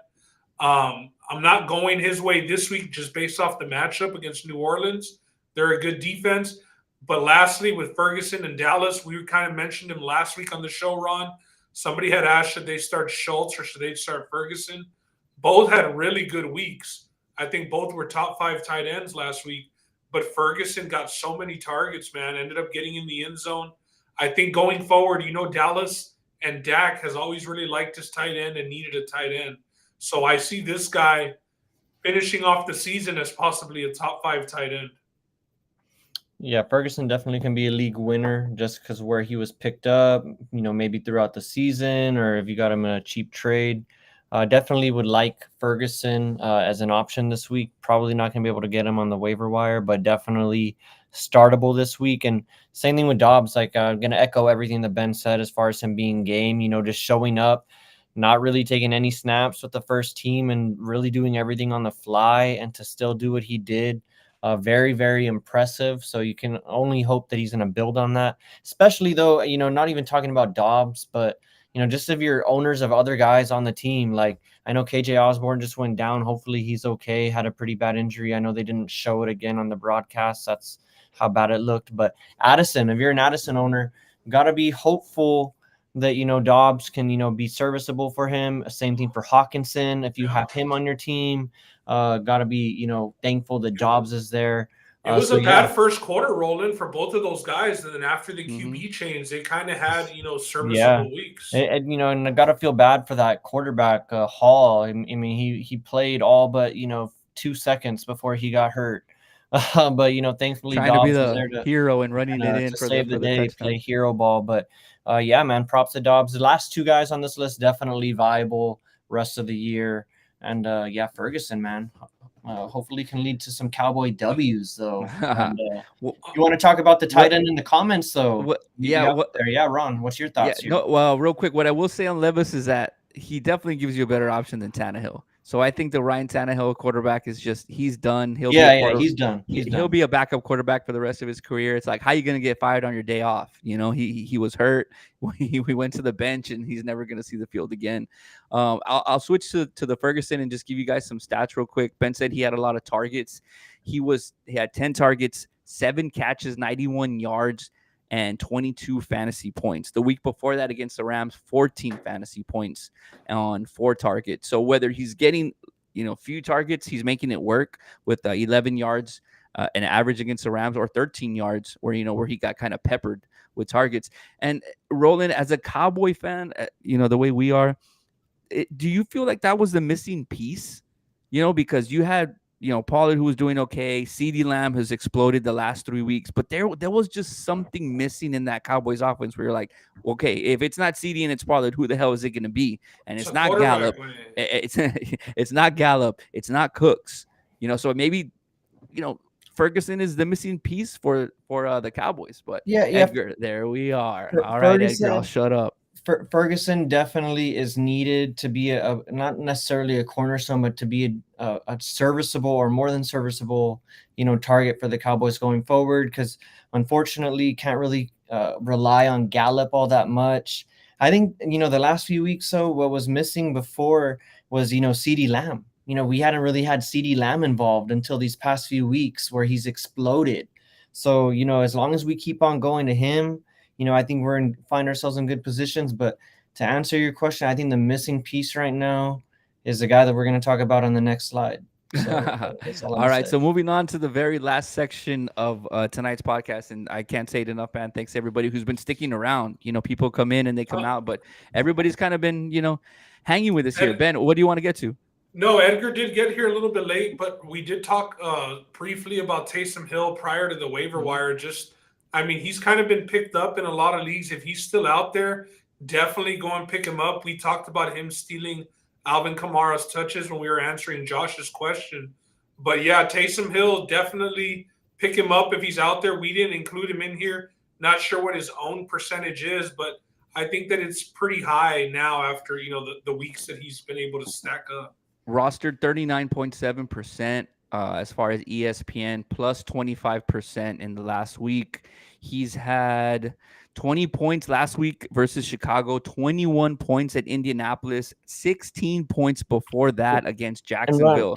I'm not going his way this week just based off the matchup against New Orleans. They're a good defense. But lastly, with Ferguson and Dallas, we kind of mentioned him last week on the show, Ron. Somebody had asked, should they start Schultz or should they start Ferguson? Both had really good weeks. I think both were top 5 tight ends last week. But Ferguson got so many targets, man, ended up getting in the end zone. I think going forward, Dallas and Dak has always really liked his tight end and needed a tight end. So I see this guy finishing off the season as possibly a top 5 tight end. Yeah, Ferguson definitely can be a league winner just because where he was picked up, maybe throughout the season or if you got him in a cheap trade. Definitely would like Ferguson as an option this week. Probably not going to be able to get him on the waiver wire, but definitely startable this week. And same thing with Dobbs. Like, I'm going to echo everything that Ben said as far as him being game, just showing up, not really taking any snaps with the first team and really doing everything on the fly and to still do what he did. Very, very impressive. So you can only hope that he's going to build on that, especially though, not even talking about Dobbs, but, just if you're owners of other guys on the team, like I know KJ Osborne just went down. Hopefully he's okay. Had a pretty bad injury. I know they didn't show it again on the broadcast. That's how bad it looked. But Addison, if you're an Addison owner, got to be hopeful that, Dobbs can, be serviceable for him. Same thing for Hawkinson. If you have him on your team, got to be, thankful that Dobbs is there. It was a bad first quarter rolling for both of those guys. And then after the QB change, they kind of had, serviceable weeks. And I got to feel bad for that quarterback, Hall. I mean, he played all but, 2 seconds before he got hurt. But, thankfully, trying Dobbs to be was the there to, hero and running it in to for save the day, touchdown. play hero ball. But, yeah, man, props to Dobbs. The last 2 guys on this list, definitely viable rest of the year. And, yeah, Ferguson, man. Hopefully can lead to some Cowboy W's, though. And, you want to talk about the tight end in the comments, though? Yeah, Ron, what's your thoughts here? No, well, real quick, what I will say on Levis is that he definitely gives you a better option than Tannehill. So I think the Ryan Tannehill quarterback is just, he's done. He's done. He'll be a backup quarterback for the rest of his career. It's like, how are you going to get fired on your day off? He was hurt. He went to the bench and he's never going to see the field again. I'll switch to the Ferguson and just give you guys some stats real quick. Ben said he had a lot of targets. He had 10 targets, 7 catches, 91 yards, and 22 fantasy points. The week before that against the Rams, 14 fantasy points on 4 targets. So whether he's getting, few targets, he's making it work with 11 yards an average against the Rams, or 13 yards where he got kind of peppered with targets. And Roland, as a Cowboy fan, the way we are, do you feel like that was the missing piece? Because you had, Pollard, who was doing okay. CeeDee Lamb has exploded the last 3 weeks, but there was just something missing in that Cowboys offense where you're like, okay, if it's not CeeDee and it's Pollard, who the hell is it going to be? And it's not Gallup. It's not Gallup. It's not Cooks. So maybe, Ferguson is the missing piece for the Cowboys. But yeah, Edgar, there we are. All right, Edgar, I'll shut up. Ferguson definitely is needed to be a not necessarily a cornerstone, but to be a serviceable or more than serviceable, target for the Cowboys going forward. Because unfortunately, can't really rely on Gallup all that much. I think the last few weeks, so what was missing before was CeeDee Lamb. We hadn't really had CeeDee Lamb involved until these past few weeks where he's exploded. So as long as we keep on going to him, I think find ourselves in good positions. But to answer your question, I think the missing piece right now is the guy that we're going to talk about on the next slide. So, all right. So moving on to the very last section of tonight's podcast, and I can't say it enough, man. Thanks to everybody who's been sticking around. People come in and they come out, but everybody's kind of been, hanging with us here. Ben, what do you want to get to? No, Edgar did get here a little bit late, but we did talk briefly about Taysom Hill prior to the waiver wire. He's kind of been picked up in a lot of leagues. If he's still out there, definitely go and pick him up. We talked about him stealing Alvin Kamara's touches when we were answering Josh's question. But yeah, Taysom Hill, definitely pick him up if he's out there. We didn't include him in here. Not sure what his own percentage is, but I think that it's pretty high now after, the weeks that he's been able to stack up. Rostered 39.7%. as far as ESPN, plus 25% in the last week. He's had 20 points last week versus Chicago, 21 points at Indianapolis, 16 points before that against And Ron, Jacksonville.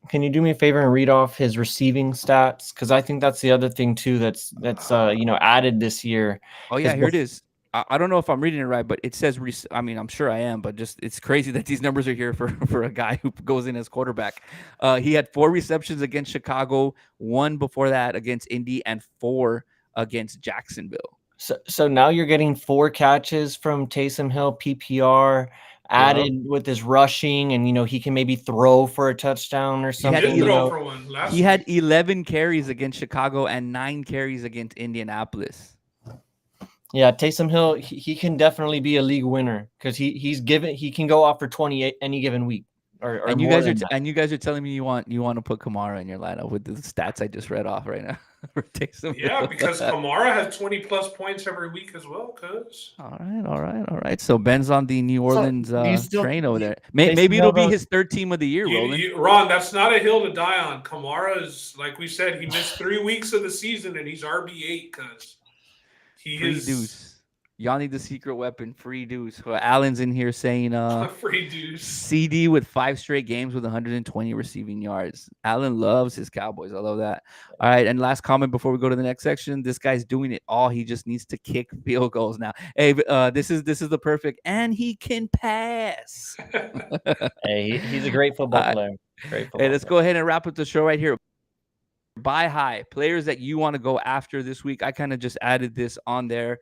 can you do me a favor and read off his receiving stats? Because I think that's the other thing too that's added this year. Oh yeah, here it is. I don't know if I'm reading it right, but it says. I mean, I'm sure I am, but just it's crazy that these numbers are here for for a guy who goes in as quarterback. He had 4 receptions against Chicago, 1 before that against Indy, and 4 against Jacksonville. So now you're getting 4 catches from Taysom Hill PPR added with his rushing, and he can maybe throw for a touchdown or something. He did throw for one last He had 11 carries against Chicago and 9 carries against Indianapolis. Yeah, Taysom Hill, he can definitely be a league winner because he can go off for 28 any given week. And you guys are telling me you want to put Kamara in your lineup with the stats I just read off right now for Taysom Yeah, Hill. because Kamara has 20 plus points every week as well. All right. So Ben's on the New Orleans train over there. Maybe it'll be his 3rd team of the year, Roland. Ron, that's not a hill to die on. Kamara is, like we said, he missed 3 weeks of the season and he's RB8 because free deuce. Y'all need the secret weapon, free deuce. Allen's in here saying free deuce. CD with 5 straight games with 120 receiving yards. Allen loves his Cowboys. I love that. All right, and last comment before we go to the next section. This guy's doing it all. He just needs to kick field goals now. Hey, this is the perfect, and he can pass. Hey, he's a great football player. Hey, let's go ahead and wrap up the show right here. Buy high players that you want to go after this week. I kind of just added this on there.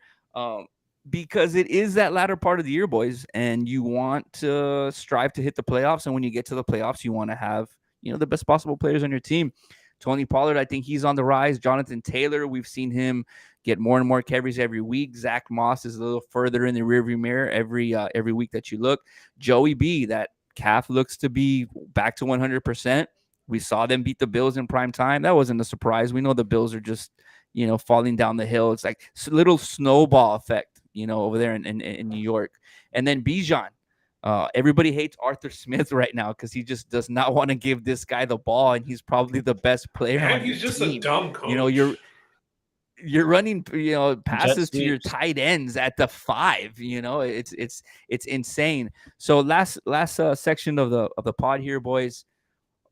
Because it is that latter part of the year, boys, and you want to strive to hit the playoffs. And when you get to the playoffs, you want to have, the best possible players on your team. Tony Pollard, I think he's on the rise. Jonathan Taylor, we've seen him get more and more carries every week. Zach Moss is a little further in the rearview mirror every week that you look. Joey B, that calf looks to be back to 100%. We saw them beat the Bills in prime time. That wasn't a surprise. We know the Bills are just, falling down the hill. It's like a little snowball effect, over there in New York. And then Bijan. Everybody hates Arthur Smith right now because he just does not want to give this guy the ball, and he's probably the best player on he's just team. A dumb coach. You're running, passes to your tight ends at the 5. It's insane. So last section of the pod here, boys.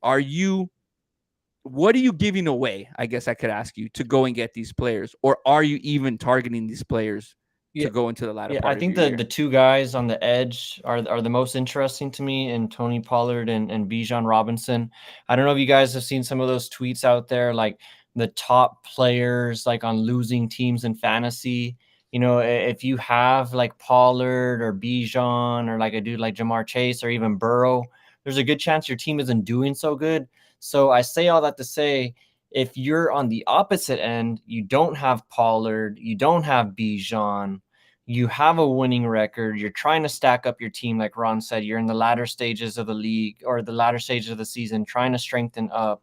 What are you giving away? I guess I could ask you to go and get these players, or are you even targeting these players to go into the latter part? I think the 2 guys on the edge are the most interesting to me, and Tony Pollard and Bijan Robinson. I don't know if you guys have seen some of those tweets out there, like the top players like on losing teams in fantasy. If you have like Pollard or Bijan or like a dude like Jamar Chase or even Burrow, there's a good chance your team isn't doing so good. So I say all that to say, if you're on the opposite end, you don't have Pollard, you don't have Bijan, you have a winning record, you're trying to stack up your team, like Ron said, you're in the latter stages of the league or the latter stages of the season, trying to strengthen up.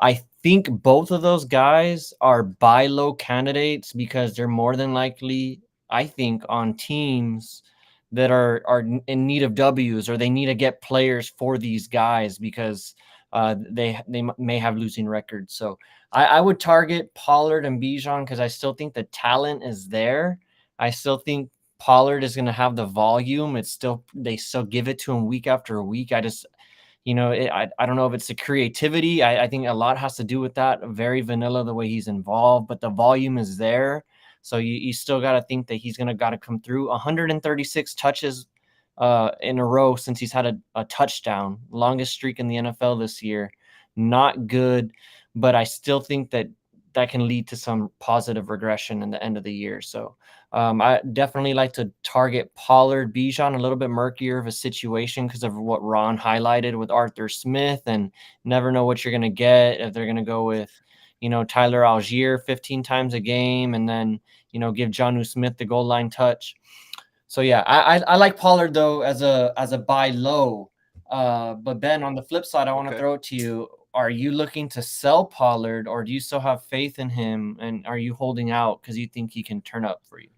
I think both of those guys are buy low candidates because they're more than likely, I think, on teams that are in need of W's, or they need to get players for these guys because they may have losing records. So I would target Pollard and Bijan because I still think the talent is there. I still think Pollard is going to have the volume. They still give it to him week after week. I just, I don't know if it's the creativity. I think a lot has to do with that. Very vanilla the way he's involved, but the volume is there. So you still got to think that he's going to got to come through. 136 touches in a row since he's had a touchdown, longest streak in the NFL this year. Not good, but I still think that can lead to some positive regression in the end of the year. So I definitely like to target Pollard, Bijan, a little bit murkier of a situation because of what Ron highlighted with Arthur Smith, and never know what you're going to get if they're going to go with, Tyler Algier 15 times a game and then, give Jonnu Smith the goal line touch. So yeah, I like Pollard though as a buy low. But Ben, on the flip side, I want to throw it to you. Are you looking to sell Pollard, or do you still have faith in him, and are you holding out because you think he can turn up for you?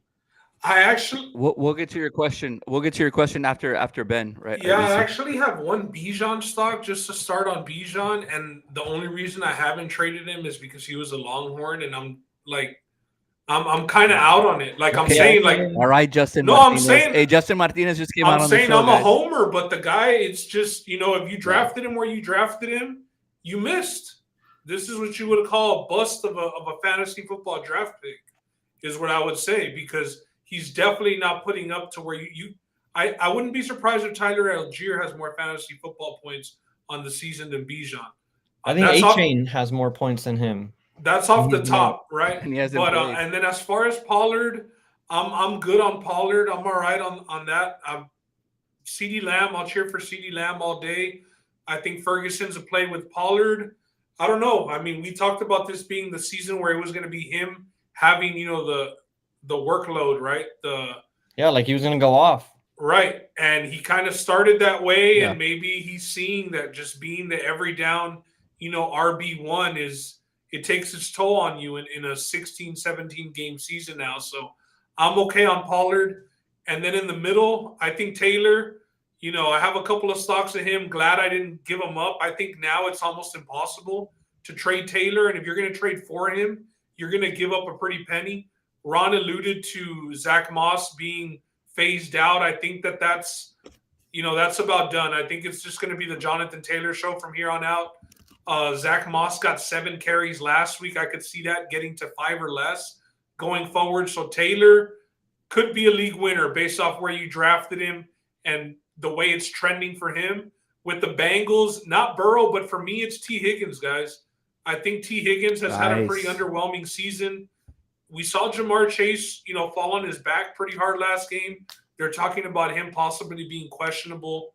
I actually, We'll get to your question. We'll get to your question after Ben, right? yeah, I DC. actually have one Bijan stock just to start on Bijan, and the only reason I haven't traded him is because he was a Longhorn, and I'm like, I'm kind of out on it. Like I'm Okay. saying, like All right, Justin no, I'm Martinez. saying Hey, Justin Martinez just came I'm out on the saying show, I'm a guys. homer, but the guy, it's just, if you Yeah. drafted him where you drafted him, you missed. This is what you would call a bust of a fantasy football draft pick, is what I would say, because he's definitely not putting up to where I wouldn't be surprised if Tyler Algier has more fantasy football points on the season than Bijan. I think That's off. A-Chain has more points than him. That's off the He's not. top, right? And he hasn't But played. and then as far as Pollard, I'm good on Pollard. I'm all right on that. CeeDee Lamb, I'll cheer for CeeDee Lamb all day. I think Ferguson's a play with Pollard. I don't know. I mean, we talked about this being the season where it was going to be him having, the workload, right? Yeah, like he was gonna go off. Right. And he kind of started that way, Yeah. and maybe he's seeing that just being the every down, RB1 it takes its toll on you in a 16, 17 game season now. So I'm okay on Pollard. And then in the middle, I think Taylor, I have a couple of stocks of him. Glad I didn't give him up. I think now it's almost impossible to trade Taylor. And if you're going to trade for him, you're going to give up a pretty penny. Ron alluded to Zach Moss being phased out. I think that's about done. I think it's just going to be the Jonathan Taylor show from here on out. Zach Moss got 7 carries last week. I could see that getting to 5 or less going forward. So Taylor could be a league winner based off where you drafted him and the way it's trending for him. With the Bengals, not Burrow, but for me, it's T. Higgins, guys. I think T. Higgins has had a pretty underwhelming season. We saw Jamar Chase, fall on his back pretty hard last game. They're talking about him possibly being questionable,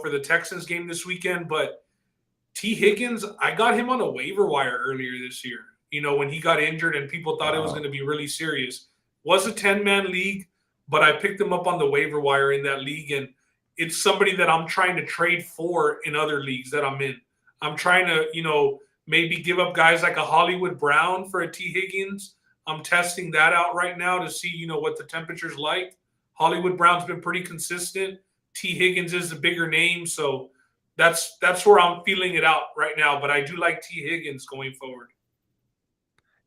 for the Texans game this weekend. But T. Higgins, I got him on a waiver wire earlier this year, when he got injured and people thought it was going to be really serious. Was a 10-man league, but I picked him up on the waiver wire in that league. And it's somebody that I'm trying to trade for in other leagues that I'm in. I'm trying to, maybe give up guys like a Hollywood Brown for a T. Higgins. I'm testing that out right now to see, what the temperature's like. Hollywood Brown's been pretty consistent. T. Higgins is the bigger name, so that's where I'm feeling it out right now. But I do like T. Higgins going forward.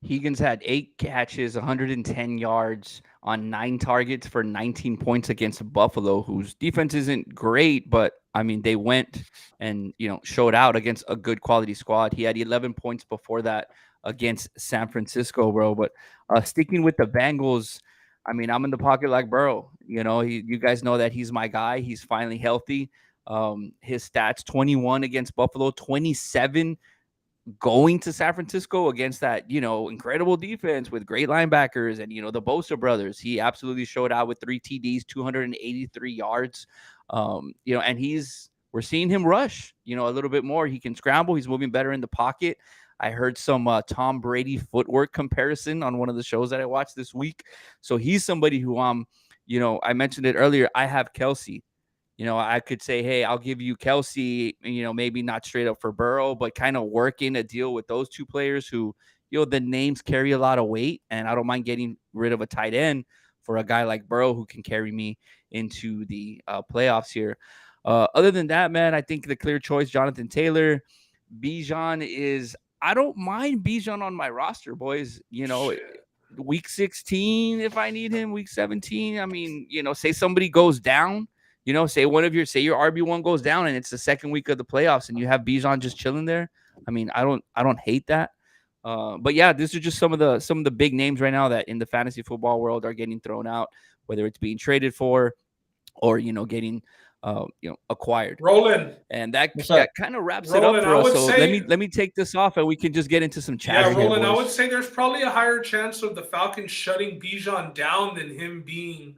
Higgins had 8 catches, 110 yards on 9 targets for 19 points against Buffalo, whose defense isn't great, but I mean, they went and, showed out against a good quality squad. He had 11 points before that against San Francisco, bro. But sticking with the Bengals, I mean, I'm in the pocket like Burrow. You guys know that he's my guy. He's finally healthy. His stats: 21 against Buffalo, 27 going to San Francisco against that, incredible defense with great linebackers and, the Bosa brothers. He absolutely showed out with 3 TDs, 283 yards. And we're seeing him rush, a little bit more. He can scramble. He's moving better in the pocket. I heard some Tom Brady footwork comparison on one of the shows that I watched this week. So he's somebody who I mentioned it earlier. I have Kelsey. I could say, hey, I'll give you Kelsey, maybe not straight up for Burrow, but kind of working a deal with those 2 players who, the names carry a lot of weight. And I don't mind getting rid of a tight end for a guy like Burrow who can carry me into the playoffs here. Other than that, man, I think the clear choice, Jonathan Taylor. Bijan is, I don't mind Bijan on my roster, boys. Week 16, if I need him, week 17. I mean, say somebody goes down. Say your RB1 goes down and it's the second week of the playoffs and you have Bijan just chilling there. I mean, I don't hate that. But yeah, these are just some of the big names right now that in the fantasy football world are getting thrown out, whether it's being traded for or, getting, acquired. Roland. And that kind of wraps Roland, it up for us. So say, let me take this off and we can just get into some chat. Yeah, Roland, I would say there's probably a higher chance of the Falcons shutting Bijan down than him being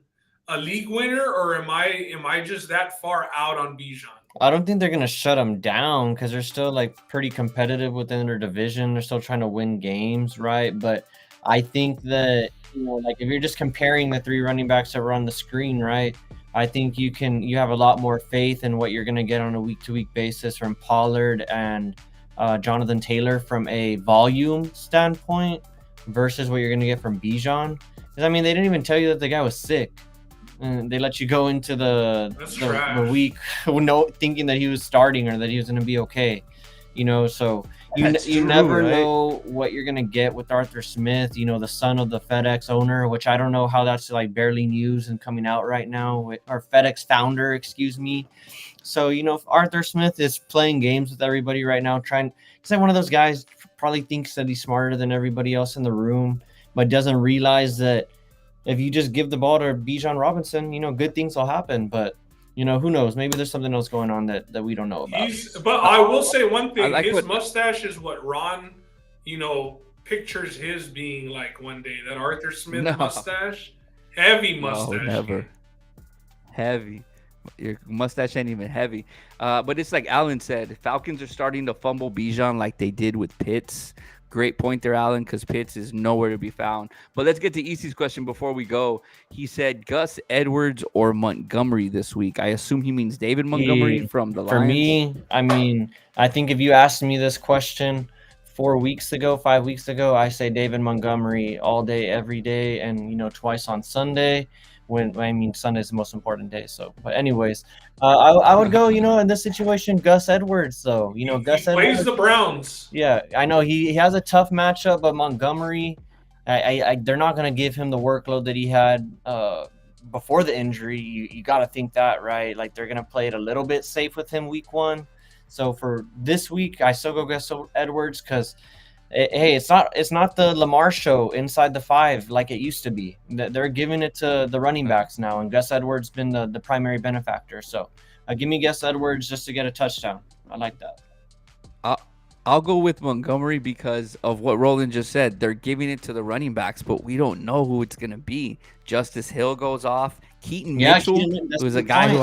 a league winner, or am I just that far out on Bijan? I don't think they're gonna shut him down because they're still pretty competitive within their division. They're still trying to win games, right? But I think that if you're just comparing the 3 running backs that were on the screen, right? I think you have a lot more faith in what you're gonna get on a week-to-week basis from Pollard and Jonathan Taylor from a volume standpoint versus what you're gonna get from Bijan. Because I mean, they didn't even tell you that the guy was sick, and they let you go into the week thinking that he was starting or that he was going to be okay. You know, so you never know what you're gonna get with Arthur Smith. You know, the son of the FedEx owner, which I don't know how that's like barely news and coming out right now, or FedEx founder, excuse me. So you know, if Arthur Smith is playing games with everybody right now, trying, he's like one of those guys probably thinks that he's smarter than everybody else in the room, but doesn't realize that if you just give the ball to Bijan Robinson, you know, good things will happen. But you know, who knows? Maybe there's something else going on that we don't know about. But I will say one thing. His mustache is what Ron, you know, pictures his being like one day. That Arthur Smith mustache. Heavy mustache. No, never. Heavy. Your mustache ain't even heavy. But it's like Alan said, Falcons are starting to fumble Bijan like they did with Pitts. Great point there, Alan, because Pitts is nowhere to be found. But let's get to EC's question before we go. He said Gus Edwards or Montgomery this week. I assume he means David Montgomery from the Lions. For me, I mean, I think if you asked me this question 5 weeks ago, I say David Montgomery all day, every day, and, you know, twice on Sunday. Sunday is the most important day. So, but anyways, I would go, you know, in this situation, Gus Edwards, though. You know, Gus Edwards plays the Browns. Yeah, I know he has a tough matchup, but Montgomery, they're not going to give him the workload that he had before the injury. You got to think that, right? Like, they're going to play it a little bit safe with him week 1. So for this week, I still go Gus Edwards because, hey, it's not the Lamar show inside the 5 like it used to be. They're giving it to the running backs now, and Gus Edwards been the primary benefactor. So give me Gus Edwards just to get a touchdown. I like that. I'll go with Montgomery because of what Roland just said. They're giving it to the running backs, but we don't know who it's going to be. Justice Hill goes off. Keaton Mitchell, who was a guy who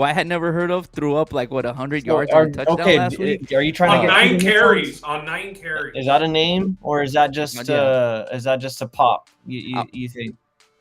I had never heard of, threw up like 100 yards on a touchdown last week. Are you trying to get 9 carries? On 9 carries. Is that a name or is that just a pop? You think?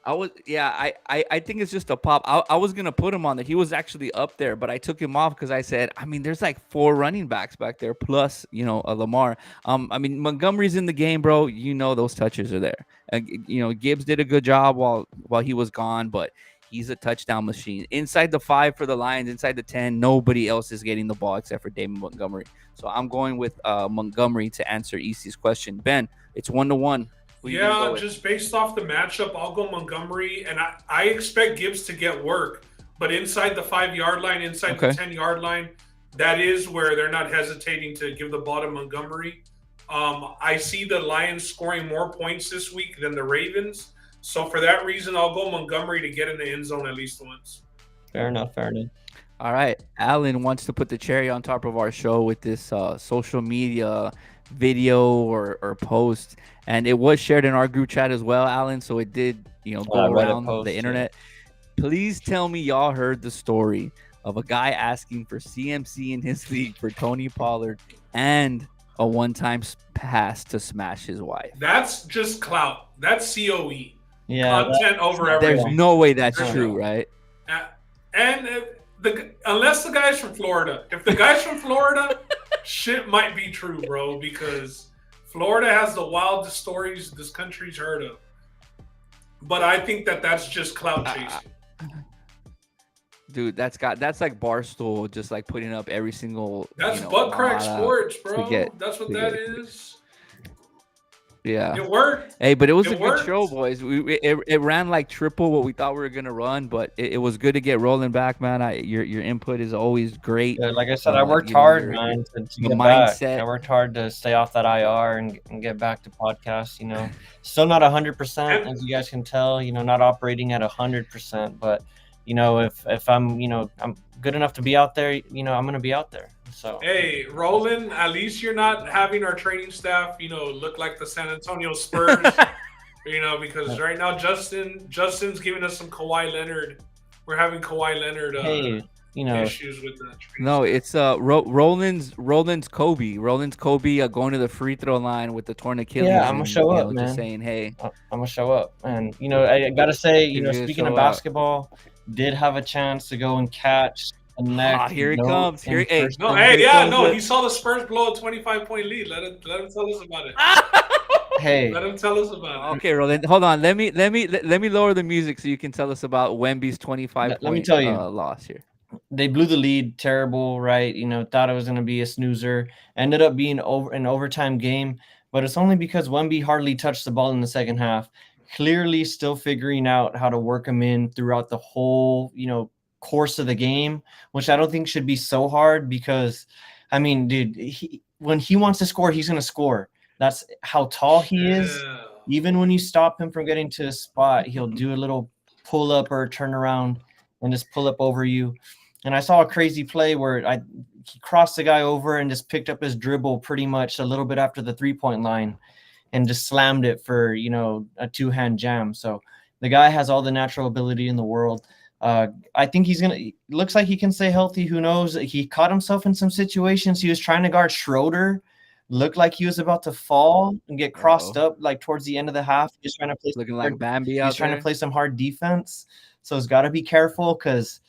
I think it's just a pop. I was gonna put him on there. He was actually up there, but I took him off because I said, I mean, there's like 4 running backs back there plus, you know, a Lamar. I mean, Montgomery's in the game, bro. You know those touches are there. You know, Gibbs did a good job while he was gone, but he's a touchdown machine. Inside the 5 for the Lions, inside the 10, nobody else is getting the ball except for David Montgomery. So I'm going with Montgomery to answer EC's question. Ben, it's 1-1. Yeah, just based off the matchup, I'll go Montgomery, and I expect Gibbs to get work. But inside the 5-yard line, inside the 10-yard line, that is where they're not hesitating to give the ball to Montgomery. I see the Lions scoring more points this week than the Ravens. So for that reason, I'll go Montgomery to get in the end zone at least once. Fair enough. All right. Alan wants to put the cherry on top of our show with this social media video or post. And it was shared in our group chat as well, Alan. So it did, you know, go around the internet. Yeah. Please tell me y'all heard the story of a guy asking for CMC in his league for Tony Pollard and a one-time pass to smash his wife. That's just clout. That's COE. Yeah, content over everything. There's no way that's true, right? And unless the guy's from Florida. If the guy's from Florida, shit might be true, bro, because Florida has the wildest stories this country's heard of. But I think that's just clout chasing. Dude, that's like Barstool just like putting up every single. That's butt crack sports, bro. That's what that is. Yeah, it worked. Hey, but it was a good show, boys. It ran like triple what we thought we were gonna run, but it was good to get rolling back, man. Your input is always great. Yeah, like I said, I worked hard, man, to get mindset. Back. I worked hard to stay off that IR and get back to podcasts. You know, still not 100%, as you guys can tell. You know, not operating at 100%, but you know, if I'm, you know, I'm good enough to be out there, you know, I'm gonna be out there. So hey, Roland, at least you're not having our training staff, you know, look like the San Antonio Spurs, you know, because right now Justin's giving us some Kawhi Leonard. We're having Kawhi Leonard you know, issues with the training no, staff. it's Roland's Kobe. Roland's Kobe going to the free throw line with the torn Achilles. Yeah, I'm gonna show up, man. Just saying, hey, I'm gonna show up, and you know, I gotta say, you know, speaking of basketball, did have a chance to go and catch. Here it comes. He saw the Spurs blow a 25-point lead. Let him tell us about it. Hey, Let him tell us about it. Okay, Roland, hold on. Let me lower the music so you can tell us about Wemby's 25 let me point tell you, loss here. they blew the lead, terrible, right? Thought it was going to be a snoozer. Ended up being an overtime game, but it's only because Wemby hardly touched the ball in the second half. Clearly, still figuring out how to work him in throughout the whole, course of the game, which I don't think should be so hard because, I mean, dude, when he wants to score, he's going to score. That's how tall he is. Even when you stop him from getting to a spot, he'll do a little pull up or turn around and just pull up over you. And I saw a crazy play where he crossed the guy over and just picked up his dribble pretty much a little bit after the 3-point line and just slammed it for, a two-hand jam. So the guy has all the natural ability in the world. I think looks like he can stay healthy. Who knows? He caught himself in some situations. He was trying to guard Schroeder. Looked like he was about to fall and get crossed up like towards the end of the half. He's trying to play looking like Bambi out He's trying there. to play some hard defense. So he's got to be careful because,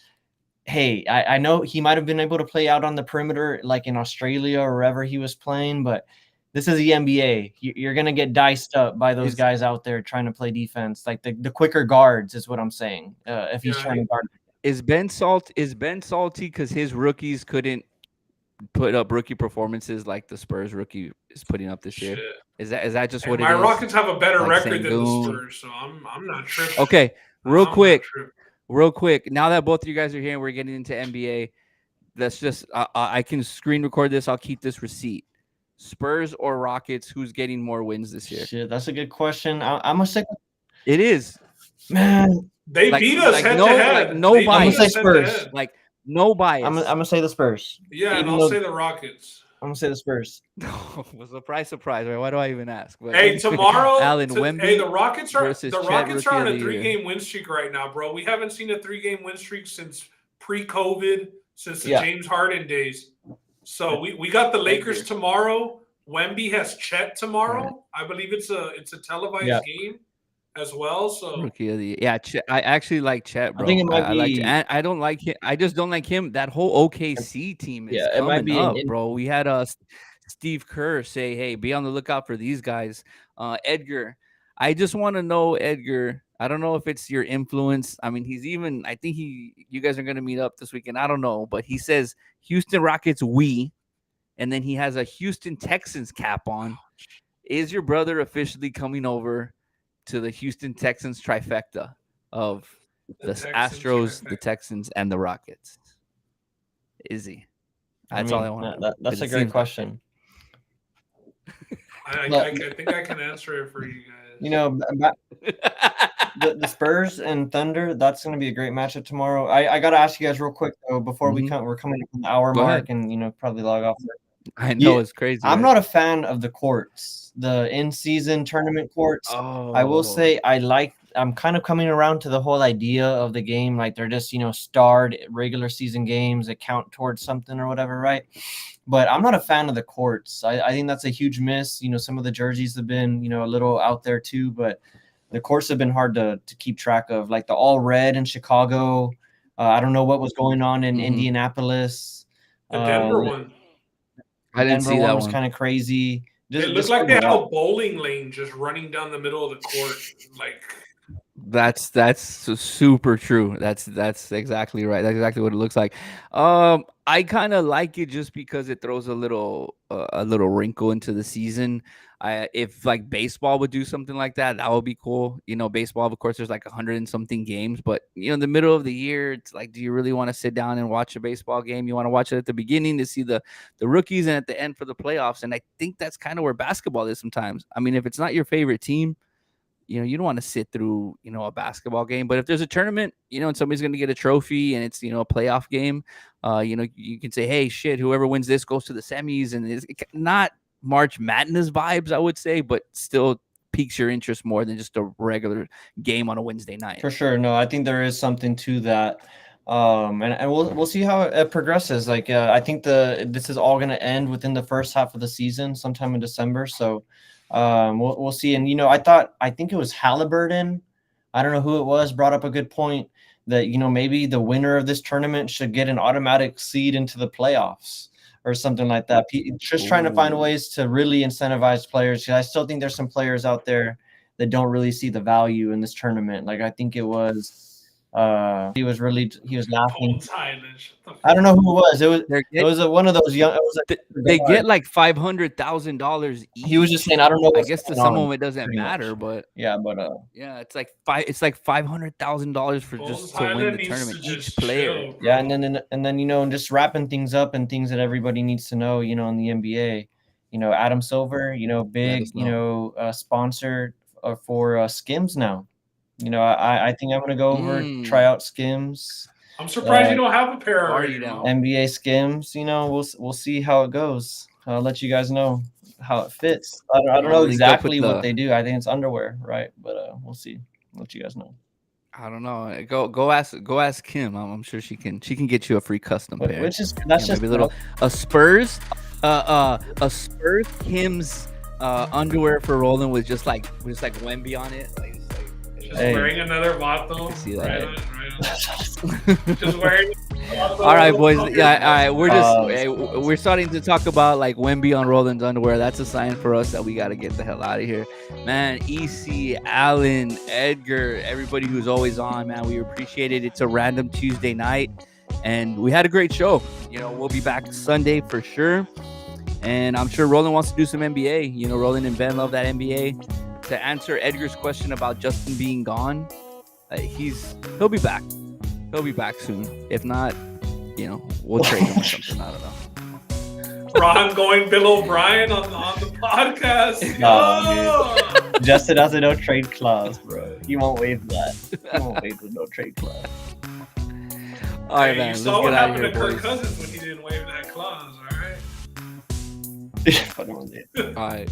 hey, I know he might have been able to play out on the perimeter like in Australia or wherever he was playing, but this is the NBA. You're going to get diced up by those guys out there trying to play defense. Like the quicker guards is what I'm saying. If he's trying to guard. Is Ben salty because his rookies couldn't put up rookie performances like the Spurs rookie is putting up this year? Is that just what it is? My Rockets have a better Like record than the Spurs, so I'm not tripping. Okay, real quick. Now that both of you guys are here and we're getting into NBA, let's just I can screen record this. I'll keep this receipt. Spurs or Rockets, who's getting more wins this year? Shit, that's a good question. I'm gonna say it is. Man, they beat us head to head. Like, no bias. I'm gonna say Spurs. Like no bias. I'm gonna say the Spurs. Yeah, and I'll say the Rockets. I'm gonna say the Spurs. Surprise, right? Why do I even ask? Hey, tomorrow, Alan Wemby. Hey, the Rockets are on a 3-game win streak right now, bro. We haven't seen a 3-game win streak since pre-COVID, since the James Harden days. So we got the Lakers tomorrow. Wemby has Chet tomorrow. Right. I believe it's a televised game as well. So rookie of the Chet, I actually like Chet, bro. I think it might be. I don't like him. I just don't like him. That whole OKC team is coming up, bro. We had Steve Kerr say, "Hey, be on the lookout for these guys." Edgar, I just want to know, Edgar. I don't know if it's your influence. I mean, I think you guys are going to meet up this weekend. I don't know, but he says Houston Rockets, and then he has a Houston Texans cap on. Is your brother officially coming over to the Houston Texans trifecta of the Astros, the Texans, and the Rockets? Is he? That's all I want. That's a great question. I think I can answer it for you guys. The Spurs and Thunder, that's going to be a great matchup tomorrow. I got to ask you guys real quick, though, before we're coming up on the hour mark and, probably log off. I know it's crazy. I'm not a fan of the courts, the in-season tournament courts. I will say I'm kind of coming around to the whole idea of the game. Like they're just, starred regular season games that count towards something or whatever, right? But I'm not a fan of the courts. I think that's a huge miss. Some of the jerseys have been, a little out there too, but the courts have been hard to keep track of. Like the all red in Chicago. I don't know what was going on in Indianapolis. The Denver one. I didn't see that one. Was kind of crazy. It looked like they had a bowling lane just running down the middle of the court. Like that's super true. That's exactly right. That's exactly what it looks like. I kind of like it just because it throws a little wrinkle into the season. If like baseball would do something like that, that would be cool. Baseball, of course, there's like 100 and something games, but in the middle of the year, it's like, do you really want to sit down and watch a baseball game? You want to watch it at the beginning to see the rookies and at the end for the playoffs. And I think that's kind of where basketball is sometimes. I mean, if it's not your favorite team, you don't want to sit through, a basketball game. But if there's a tournament, and somebody's going to get a trophy and it's, a playoff game, you can say, hey, shit, whoever wins this goes to the semis. And it's not March Madness vibes, I would say, but still piques your interest more than just a regular game on a Wednesday night. For sure. No, I think there is something to that. And we'll see how it progresses. Like, I think this is all going to end within the first half of the season, sometime in December. So we'll see. And, I think it was Halliburton. I don't know who it was, brought up a good point that, maybe the winner of this tournament should get an automatic seed into the playoffs. or something like that. Just trying to find ways to really incentivize players. I still think there's some players out there that don't really see the value in this tournament. Like I think it was he was laughing. I don't know who it was. It was one of those young. It was they get like $500,000 each. He was just saying, I don't know. I guess to some of them it doesn't matter, but yeah, it's like $500,000 for just to win the tournament each player. Yeah, and then just wrapping things up and things that everybody needs to know. In the NBA, Adam Silver, big, sponsor for Skims now. I think I'm gonna go over try out Skims. I'm surprised you don't have a pair already. NBA Skims. We'll see how it goes. I'll let you guys know how it fits. I don't know exactly what they do. I think it's underwear, right? But we'll see. I'll let you guys know. I don't know. Go ask Kim. I'm sure she can get you a free custom pair. Which is that's just maybe a Spurs Kim's underwear for rolling with just like Wemby on it. Like, wearing another vato. See that? Right. Just wearing. All right, boys. Yeah, all right. We're starting to talk about like Wemby on Roland's underwear. That's a sign for us that we got to get the hell out of here, man. EC, Allen, Edgar, everybody who's always on, man. We appreciate it. It's a random Tuesday night, and we had a great show. We'll be back Sunday for sure, and I'm sure Roland wants to do some NBA. Roland and Ben love that NBA. To answer Edgar's question about Justin being gone, he'll be back. He'll be back soon. If not, we'll trade him or something. I don't know. Ron going Bill O'Brien on the podcast. No, Justin has a no trade clause, bro. He won't waive that. He won't waive the no trade clause. All right, man. You saw what happened to Kirk Cousins when he didn't waive that clause. All right. All right.